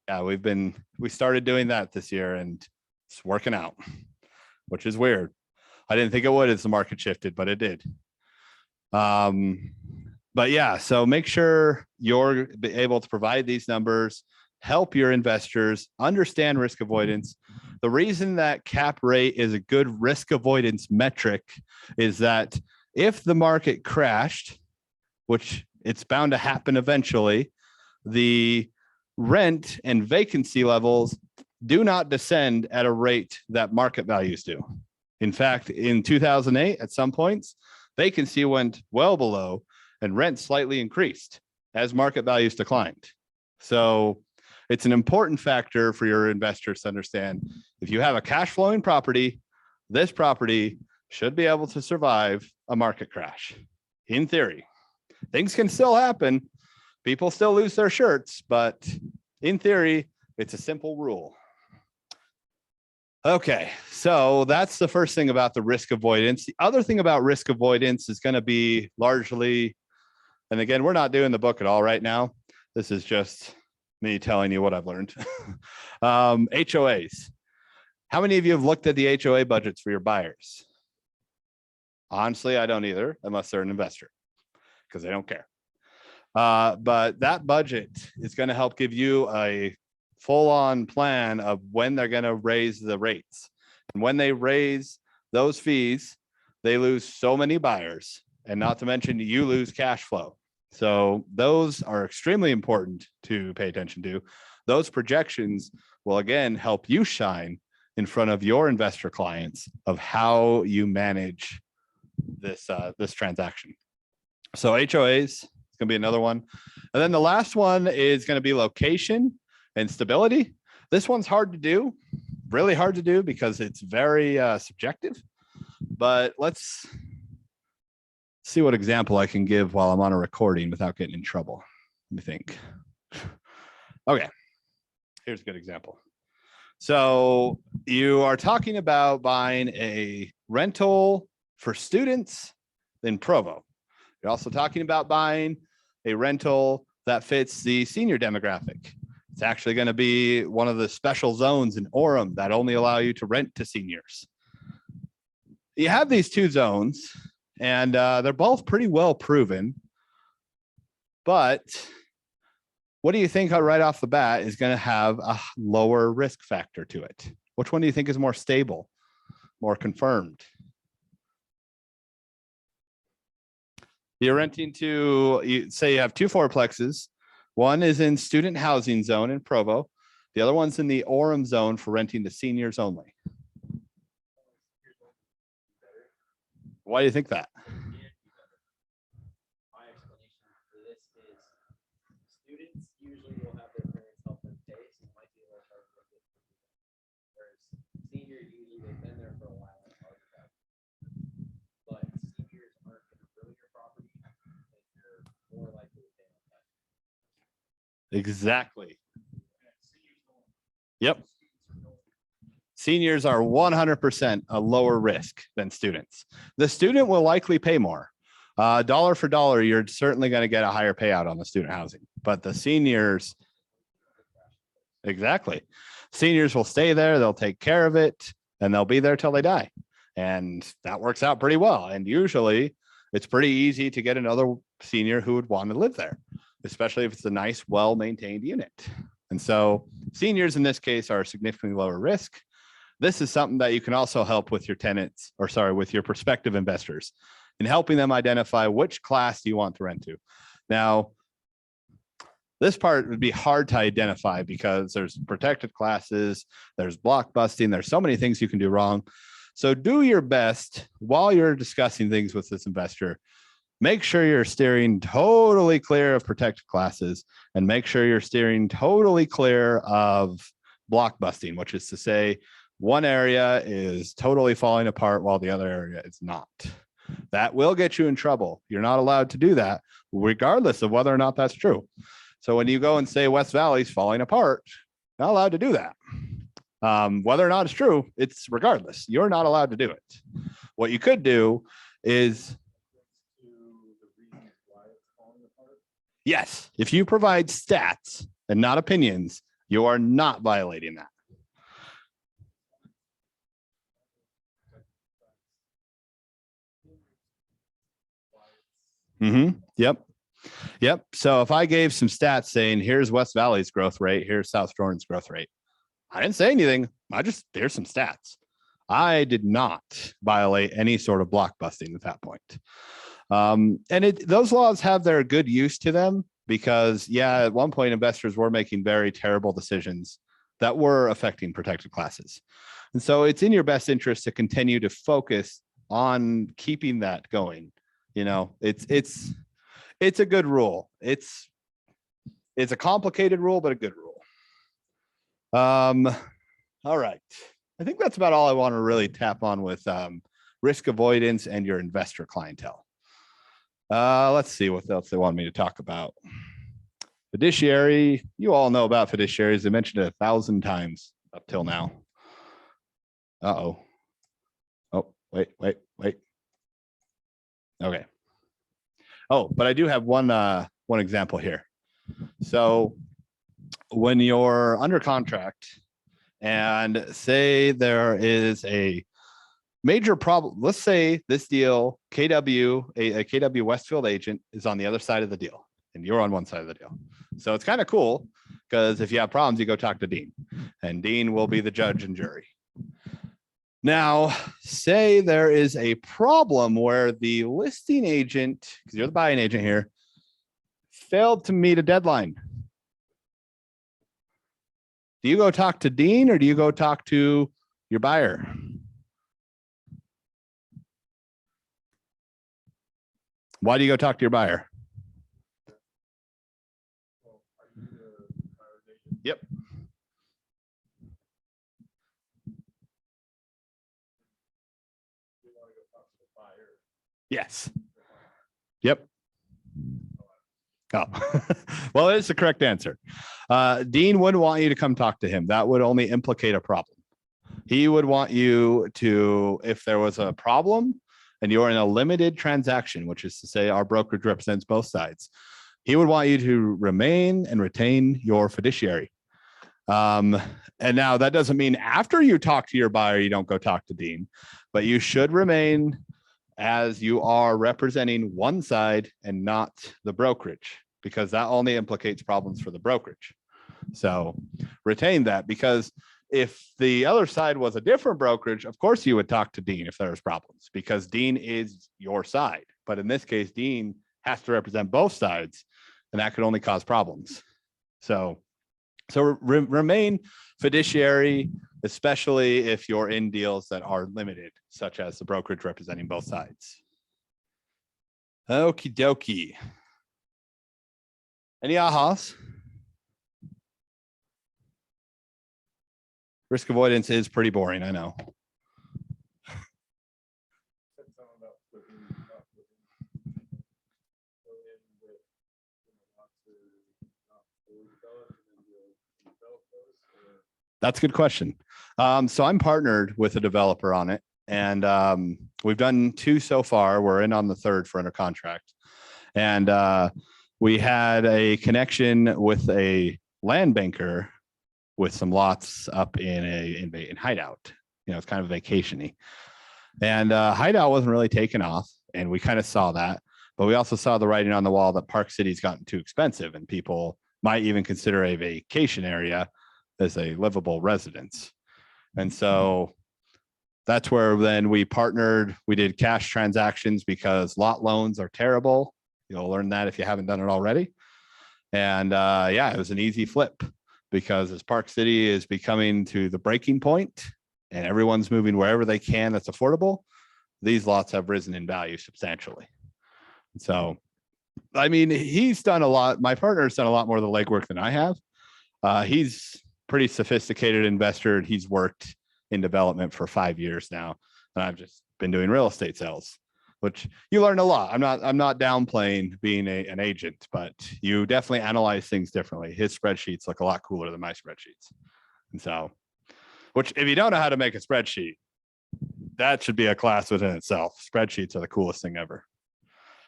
Yeah, we started doing that this year and it's working out, which is weird. I didn't think it would as the market shifted, but it did. But yeah, so make sure you're able to provide these numbers, help your investors understand risk avoidance. The reason that cap rate is a good risk avoidance metric is that if the market crashed, which it's bound to happen eventually, the rent and vacancy levels do not descend at a rate that market values do. In fact, in 2008, at some points, vacancy went well below and rent slightly increased as market values declined. So it's an important factor for your investors to understand. If you have a cash flowing property, this property should be able to survive a market crash. In theory, things can still happen. People still lose their shirts, but in theory, it's a simple rule. Okay, so that's the first thing about the risk avoidance. The other thing about risk avoidance is going to be largely, and again, we're not doing the book at all right now. This is just me telling you what I've learned. HOAs. How many of you have looked at the HOA budgets for your buyers? Honestly, I don't either, unless they're an investor, because they don't care. But that budget is going to help give you a full-on plan of when they're going to raise the rates. And when they raise those fees, they lose so many buyers, and not to mention you lose cash flow. So those are extremely important to pay attention to. Those projections will again help you shine in front of your investor clients of how you manage this transaction. So HOAs, It's going to be another one. And then the last one is going to be location and stability. This one's hard to do, really hard to do because it's very subjective. But let's see what example I can give while I'm on a recording without getting in trouble. Let me think. Okay, here's a good example. So you are talking about buying a rental for students in Provo. You're also talking about buying a rental that fits the senior demographic. It's actually going to be one of the special zones in Orem that only allow you to rent to seniors. You have these two zones, and they're both pretty well proven. But what do you think right off the bat is going to have a lower risk factor to it? Which one do you think is more stable, more confirmed? You're renting to, you say you have two fourplexes. One is in student housing zone in Provo. The other one's in the Orem zone for renting to seniors only. Why do you think that? My explanation for this is students usually will have their parents help them pay, so it might be a little hard to get. Whereas seniors usually they've been there for a while and hard to get. But seniors aren't going to ruin your property, and you're more likely to pay on that. Exactly. Yep. Seniors are 100% a lower risk than students. The student will likely pay more. Dollar for dollar, you're certainly going to get a higher payout on the student housing. But the seniors, exactly. Seniors will stay there, they'll take care of it, and they'll be there till they die. And that works out pretty well. And usually it's pretty easy to get another senior who would want to live there, especially if it's a nice, well-maintained unit. And so seniors in this case are significantly lower risk. This is something that you can also help with your tenants, or sorry, with your prospective investors in helping them identify which class do you want to rent to. Now, this part would be hard to identify because there's protected classes, there's block busting, there's so many things you can do wrong. So do your best while you're discussing things with this investor. Make sure you're steering totally clear of protected classes, and make sure you're steering totally clear of block busting, which is to say one area is totally falling apart while the other area is not. That will get you in trouble. You're not allowed to do that, regardless of whether or not that's true. So when you go and say West Valley's falling apart, not allowed to do that. Whether or not it's true, it's regardless. You're not allowed to do it. What you could do is, yes, if you provide stats and not opinions, you are not violating that. Yep. So if I gave some stats saying, here's West Valley's growth rate, here's South Jordan's growth rate, I didn't say anything. Here's some stats. I did not violate any sort of block busting at that point. And those laws have their good use to them because, yeah, at one point investors were making very terrible decisions that were affecting protected classes. And so it's in your best interest to continue to focus on keeping that going. You know, it's a good rule. It's a complicated rule, but a good rule. All right. I think that's about all I want to really tap on with risk avoidance and your investor clientele. Let's see what else they want me to talk about. Fiduciary. You all know about fiduciaries. I mentioned it 1,000 times up till now. Uh-oh. Oh, wait. Okay. Oh, but I do have one example here. So when you're under contract and say there is a major problem, let's say this deal, KW, a KW Westfield agent is on the other side of the deal and you're on one side of the deal. So it's kind of cool because if you have problems, you go talk to Dean and Dean will be the judge and jury. Now, say there is a problem where the listing agent, because you're the buying agent here, failed to meet a deadline. Do you go talk to Dean or do you go talk to your buyer? Why do you go talk to your buyer? Yep. Yes. Yep. Oh, well, it's the correct answer. Dean wouldn't want you to come talk to him. That would only implicate a problem. He would want you to, if there was a problem and you're in a limited transaction, which is to say our brokerage represents both sides, he would want you to remain and retain your fiduciary. And now that doesn't mean after you talk to your buyer, you don't go talk to Dean, but you should remain as you are representing one side and not the brokerage, because that only implicates problems for the brokerage. So retain that, because if the other side was a different brokerage, of course you would talk to Dean if there was problems, because Dean is your side. But in this case, Dean has to represent both sides, and that could only cause problems. So remain fiduciary, especially if you're in deals that are limited, such as the brokerage representing both sides. Okie dokie. Any ahas? Risk avoidance is pretty boring, I know. That's a good question. So I'm partnered with a developer on it, and we've done 2 so far. We're in on the 3rd for under contract. And we had a connection with a land banker with some lots up in Hideout. You know, it's kind of vacation-y. And Hideout wasn't really taken off, and we kind of saw that. But we also saw the writing on the wall that Park City's gotten too expensive, and people might even consider a vacation area as a livable residence. And so that's where then we partnered. We did cash transactions because lot loans are terrible. You'll learn that if you haven't done it already. And yeah, it was an easy flip, because as Park City is becoming to the breaking point and everyone's moving wherever they can that's affordable, these lots have risen in value substantially. So, I mean, he's done a lot. My partner's done a lot more of the legwork than I have. He's pretty sophisticated investor, and he's worked in development for 5 years now. And I've just been doing real estate sales, which you learn a lot. I'm not downplaying being an agent, but you definitely analyze things differently. His spreadsheets look a lot cooler than my spreadsheets. And so, which if you don't know how to make a spreadsheet, that should be a class within itself. Spreadsheets are the coolest thing ever.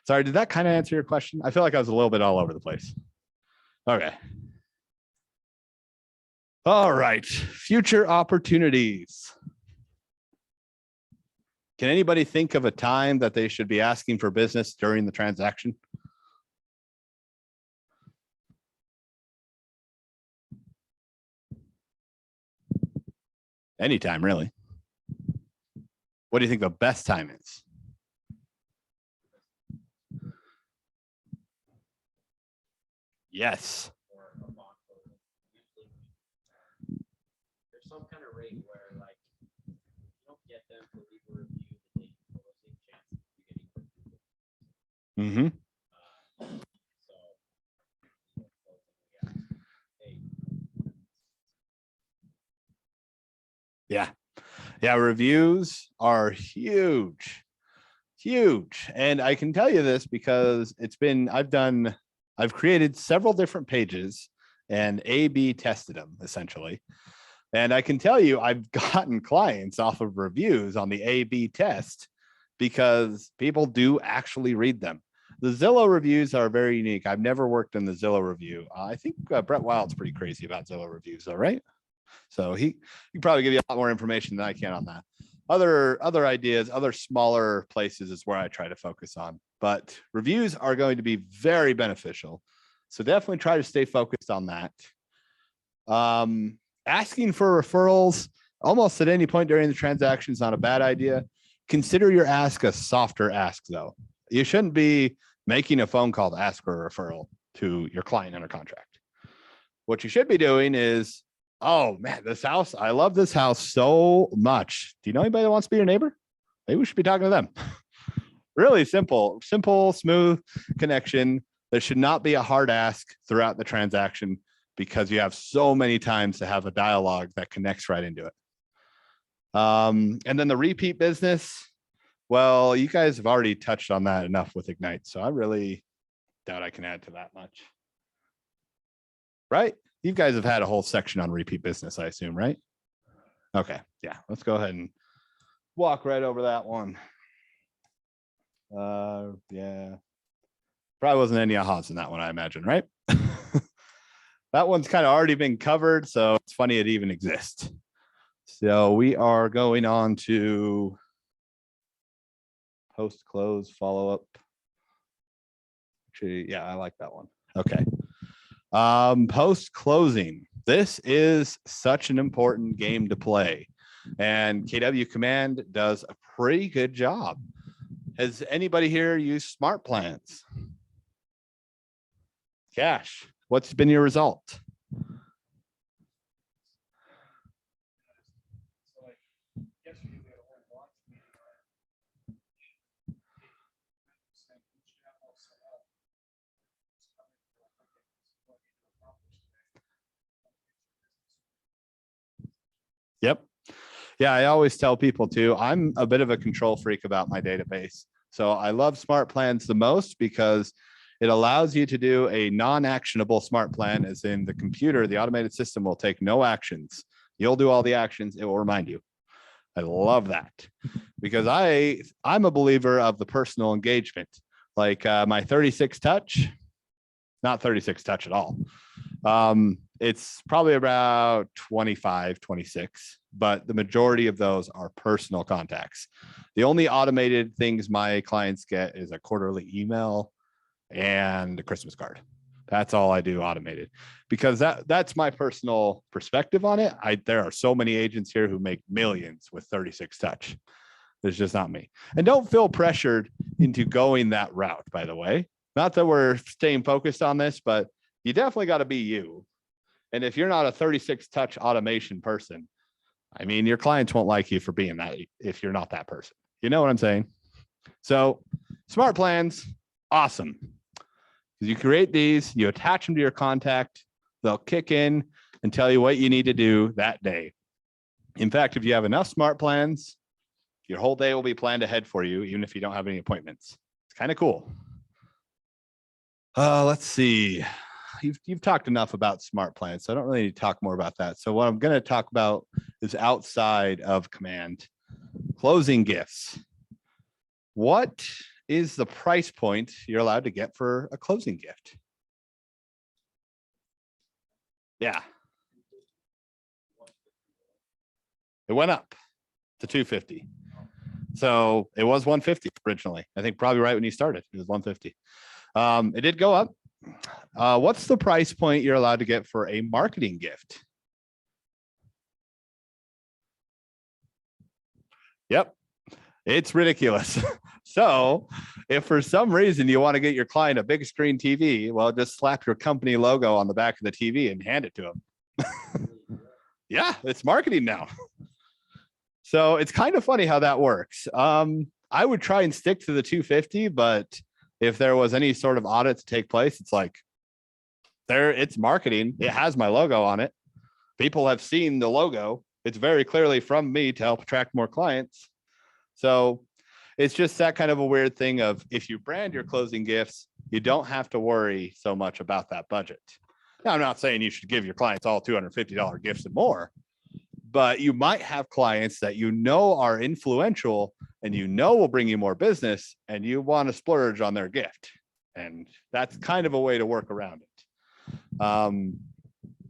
Sorry, did that kind of answer your question? I feel like I was a little bit all over the place. Okay. All right, future opportunities. Can anybody think of a time that they should be asking for business during the transaction? Anytime, really. What do you think the best time is? Yes. There's some kind of rate where, like, you don't get them to leave a review the day before, closing, chances of you getting Mm-hmm. so yeah. Hey. Yeah, reviews are huge. And I can tell you this because I've created several different pages and A/B tested them essentially. And I can tell you, I've gotten clients off of reviews on the A/B test because people do actually read them. The Zillow reviews are very unique. I've never worked in the Zillow review. I think Brett Wild's pretty crazy about Zillow reviews, though, right? So he can probably give you a lot more information than I can on that. Other ideas, other smaller places is where I try to focus on. But reviews are going to be very beneficial. So definitely try to stay focused on that. Asking for referrals almost at any point during the transaction is not a bad idea. Consider your ask a softer ask, though. You shouldn't be making a phone call to ask for a referral to your client under contract. What you should be doing is, oh man, this house, I love this house so much. Do you know anybody that wants to be your neighbor? Maybe we should be talking to them. Really simple, smooth connection. There should not be a hard ask throughout the transaction. because you have so many times to have a dialogue that connects right into it. And then the repeat business, well, you guys have already touched on that enough with Ignite, so I really doubt I can add to that much. Right? You guys have had a whole section on repeat business, I assume, right? Okay, yeah, let's go ahead and walk right over that one. Yeah, probably wasn't any ahas in that one, I imagine, right? That one's kind of already been covered, so it's funny it even exists. So we are going on to post close follow up. Actually, yeah, I like that one. Okay. Post closing. This is such an important game to play, and KW Command does a pretty good job. Has anybody here used smart plans? Cash, what's been your result? Yep. Yeah, I always tell people too, I'm a bit of a control freak about my database. So I love smart plans the most because it allows you to do a non-actionable smart plan, as in the computer, the automated system will take no actions. You'll do all the actions. It will remind you. I love that because I'm a believer of the personal engagement. Like my 36 touch, not 36 touch at all. It's probably about 25, 26, but the majority of those are personal contacts. The only automated things my clients get is a quarterly email and a Christmas card. That's all I do automated because that's my personal perspective on it. There are so many agents here who make millions with 36 touch. It's just not me. And don't feel pressured into going that route, by the way. Not that we're staying focused on this, but you definitely got to be you. And if you're not a 36 touch automation person, I mean, your clients won't like you for being that if you're not that person. You know what I'm saying? So smart plans, awesome. You create these, you attach them to your contact, they'll kick in and tell you what you need to do that day. In fact, if you have enough smart plans, your whole day will be planned ahead for you, even if you don't have any appointments. It's kind of cool. Let's see. You've talked enough about smart plans, so I don't really need to talk more about that. So what I'm going to talk about is outside of Command, closing gifts. What is the price point you're allowed to get for a closing gift? Yeah. It went up to 250. So it was 150 originally. I think probably right when you started, it was 150. It did go up. What's the price point you're allowed to get for a marketing gift? Yep. It's ridiculous. So if for some reason you want to get your client a big screen TV, well, just slap your company logo on the back of the TV and hand it to them. Yeah, it's marketing now. So it's kind of funny how that works. I would try and stick to the 250, but if there was any sort of audit to take place, it's like it's marketing. It has my logo on it. People have seen the logo. It's very clearly from me to help attract more clients. So it's just that kind of a weird thing of if you brand your closing gifts, you don't have to worry so much about that budget. Now, I'm not saying you should give your clients all $250 gifts and more, but you might have clients that you know are influential and you know will bring you more business and you want to splurge on their gift. And that's kind of a way to work around it.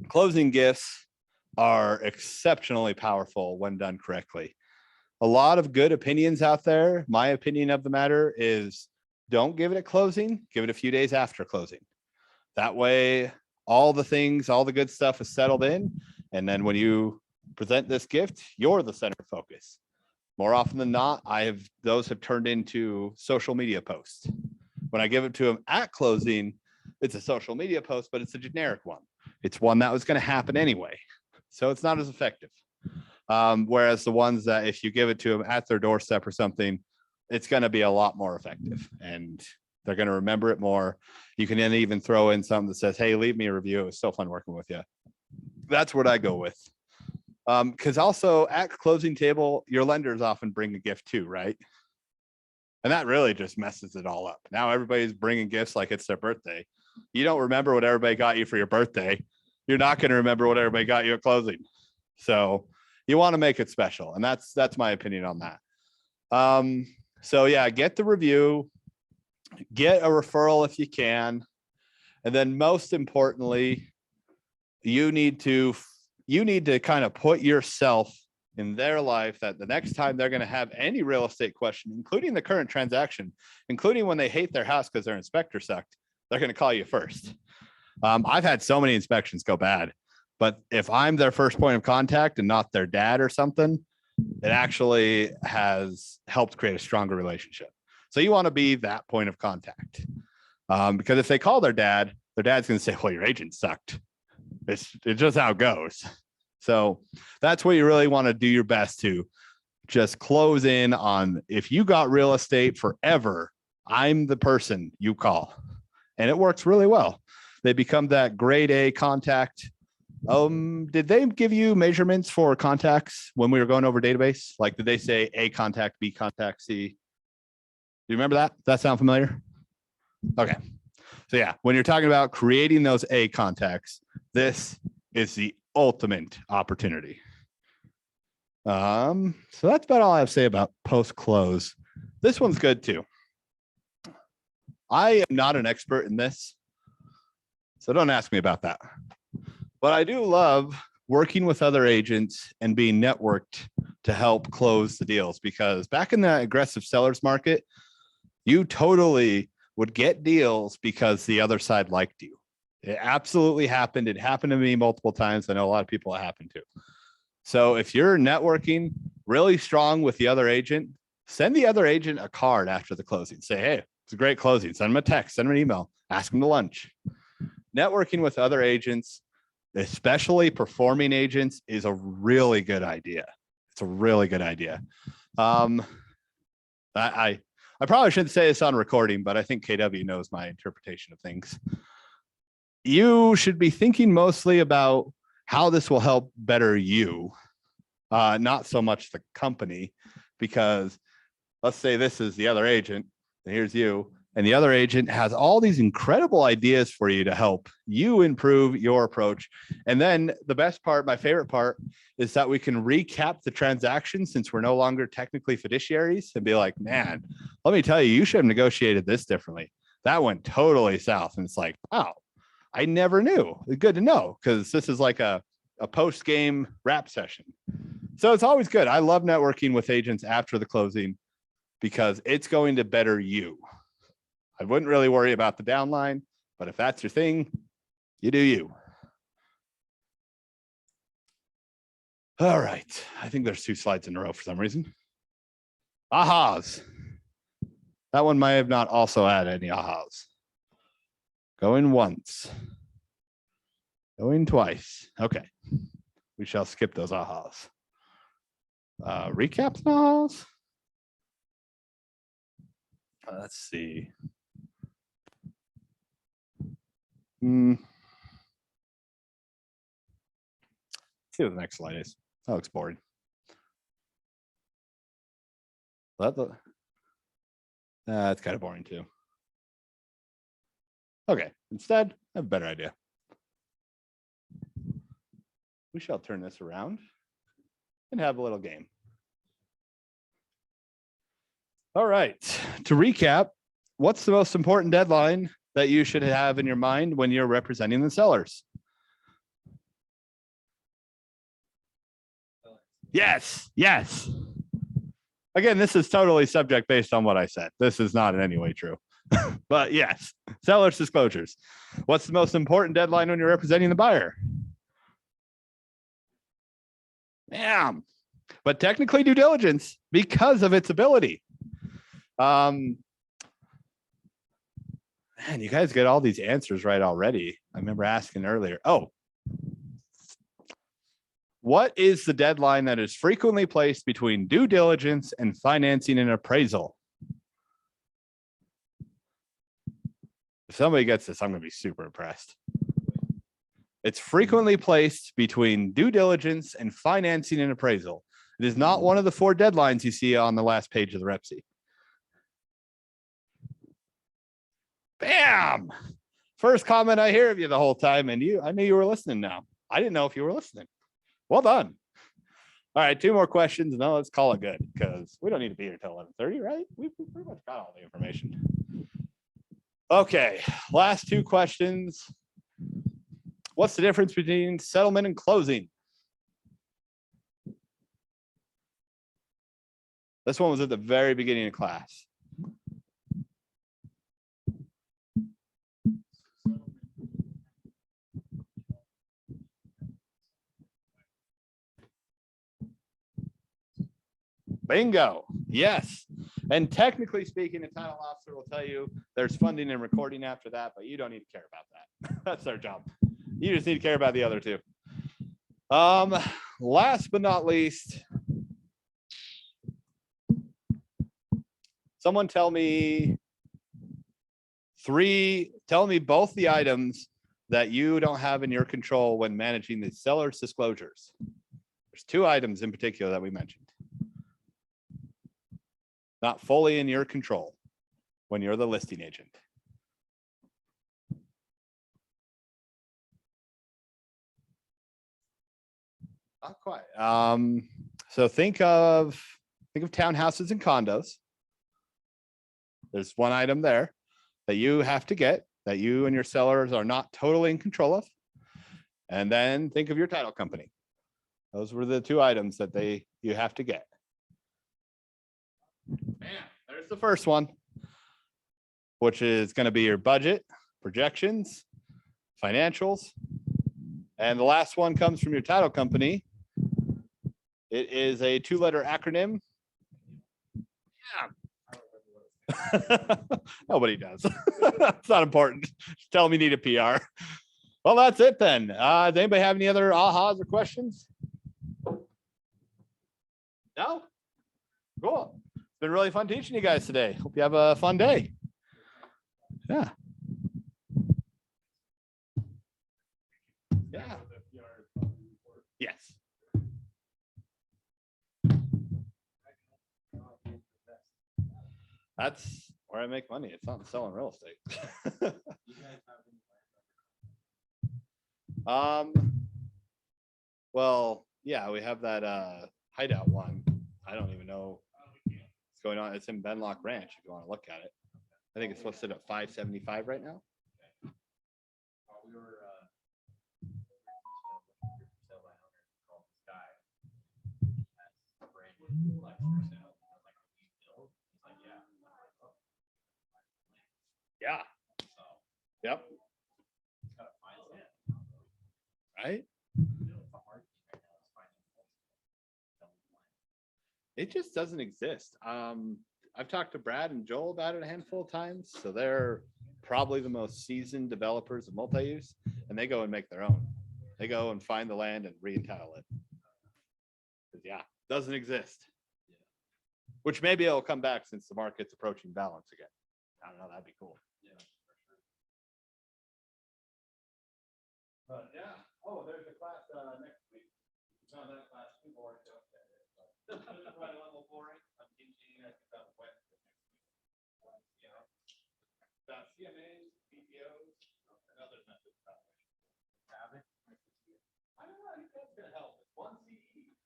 Closing gifts are exceptionally powerful when done correctly. A lot of good opinions out there. My opinion of the matter is don't give it at closing, give it a few days after closing. That way, all the good stuff is settled in. And then when you present this gift, you're the center focus. More often than not, those have turned into social media posts. When I give it to them at closing, it's a social media post, but it's a generic one. It's one that was going to happen anyway. So it's not as effective. Whereas the ones that if you give it to them at their doorstep or something, it's going to be a lot more effective. And They're going to remember it more. You can then even throw in something that says, hey, leave me a review. It was so fun working with you. That's what I go with. Because also at closing table, your lenders often bring a gift too, right? And that really just messes it all up. Now everybody's bringing gifts like it's their birthday. You don't remember what everybody got you for your birthday. You're not going to remember what everybody got you at closing. So you want to make it special. And that's my opinion on that. So yeah, get the review, get a referral if you can. And then most importantly, you need to kind of put yourself in their life that the next time they're going to have any real estate question, including the current transaction, including when they hate their house because their inspector sucked, they're going to call you first. I've had so many inspections go bad, but if I'm their first point of contact and not their dad or something, it actually has helped create a stronger relationship. So you want to be that point of contact, because if they call their dad's going to say, well, your agent sucked. It's just how it goes. So that's what you really want to do your best to just close in on. If you got real estate forever, I'm the person you call. And it works really well. They become that grade A contact. Did they give you measurements for contacts when we were going over database? Like, did they say A contact, B contact, C? Do you remember that? Does that sound familiar? Okay. So yeah, when you're talking about creating those A contacts, this is the ultimate opportunity. So that's about all I have to say about post-close. This one's good too. I am not an expert in this, so don't ask me about that. But I do love working with other agents and being networked to help close the deals, because back in the aggressive sellers market, you totally would get deals because the other side liked you. It absolutely happened. It happened to me multiple times. I know a lot of people it happened to. So if you're networking really strong with the other agent, send the other agent a card after the closing. Say, hey, it's a great closing. Send them a text, send them an email, ask them to lunch. Networking with other agents, especially performing agents, is a really good idea. It's a really good idea. I probably shouldn't say this on recording, but I think KW knows my interpretation of things. You should be thinking mostly about how this will help better you, not so much the company, because let's say this is the other agent and here's you, and the other agent has all these incredible ideas for you to help you improve your approach. And then the best part, my favorite part, is that we can recap the transaction since we're no longer technically fiduciaries and be like, man, let me tell you, you should have negotiated this differently. That went totally south. And it's like, wow, I never knew. Good to know, because this is like a post-game wrap session. So it's always good. I love networking with agents after the closing because it's going to better you. I wouldn't really worry about the downline, but if that's your thing, you do you. All right. I think there's 2 slides in a row for some reason. Ahas. That one might have not also had any ahas. Going once. Going twice. Okay. We shall skip those ahas. Recaps and ahas. Let's see. Let's see what the next slide is. That looks boring. That's kind of boring too. Okay, instead, I have a better idea. We shall turn this around and have a little game. All right, to recap, what's the most important deadline that you should have in your mind when you're representing the sellers? Yes, yes. Again, this is totally subject based on what I said. This is not in any way true. But yes, sellers disclosures. What's the most important deadline when you're representing the buyer? Damn. But technically due diligence because of its ability. Man, you guys get all these answers right already. I remember asking earlier. Oh, what is the deadline that is frequently placed between due diligence and financing and appraisal? somebody gets this, I'm going to be super impressed. It's frequently placed between due diligence and financing and appraisal. It is not one of the 4 deadlines you see on the last page of the REPSI. Bam! First comment I hear of you the whole time, and I knew you were listening now. I didn't know if you were listening. Well done. All right, 2 more questions, and then let's call it good, because we don't need to be here till 11:30, right? We've pretty much got all the information. Okay, last 2 questions. What's the difference between settlement and closing? This one was at the very beginning of class. Bingo. Yes. And technically speaking, a title officer will tell you there's funding and recording after that, but you don't need to care about that. That's their job. You just need to care about the other 2. Last but not least, someone tell me both the items that you don't have in your control when managing the seller's disclosures. There's 2 items in particular that we mentioned. Not fully in your control when you're the listing agent. Not quite. So think of townhouses and condos. There's one item there that you have to get, that you and your sellers are not totally in control of. And then think of your title company. Those were the 2 items that you have to get. Man, there's the first one, which is going to be your budget, projections, financials. And the last one comes from your title company. It is a 2-letter acronym. Yeah. Nobody does. It's not important. Just tell them you need a PR. Well, that's it then. Does anybody have any other ahas or questions? No? Cool. It's been really fun teaching you guys today. Hope you have a fun day. Yeah. Yeah. Yes. That's where I make money. It's not selling real estate. Well, yeah, we have that hideout one. I don't even know what's going on. It's in Benlock Ranch if you want to look at it. I think it's listed at 575 right now. We were sale by owner called this guy. That's brand new flex for sale. I was like, "Are you built?" He's like, "Yeah." Yeah. So Yep. it's gotta find it. Right. It's a hard thing right now is finding It just doesn't exist. I've talked to Brad and Joel about it a handful of times. So they're probably the most seasoned developers of multi-use, and they go and make their own. They go and find the land and re-entitle it. Yeah, doesn't exist. Which maybe it'll come back since the market's approaching balance again. I don't know, that'd be cool. Yeah, for sure. But yeah. Oh, there's a class next week. No, that class too boring. Don't get it. But it's quite a level boring. I'm teaching you guys about web next week. Yeah. About CMAs, PPOs, and other methods. Have it. I don't know. I think that's gonna help. It's 1 CE.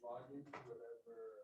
Log into whatever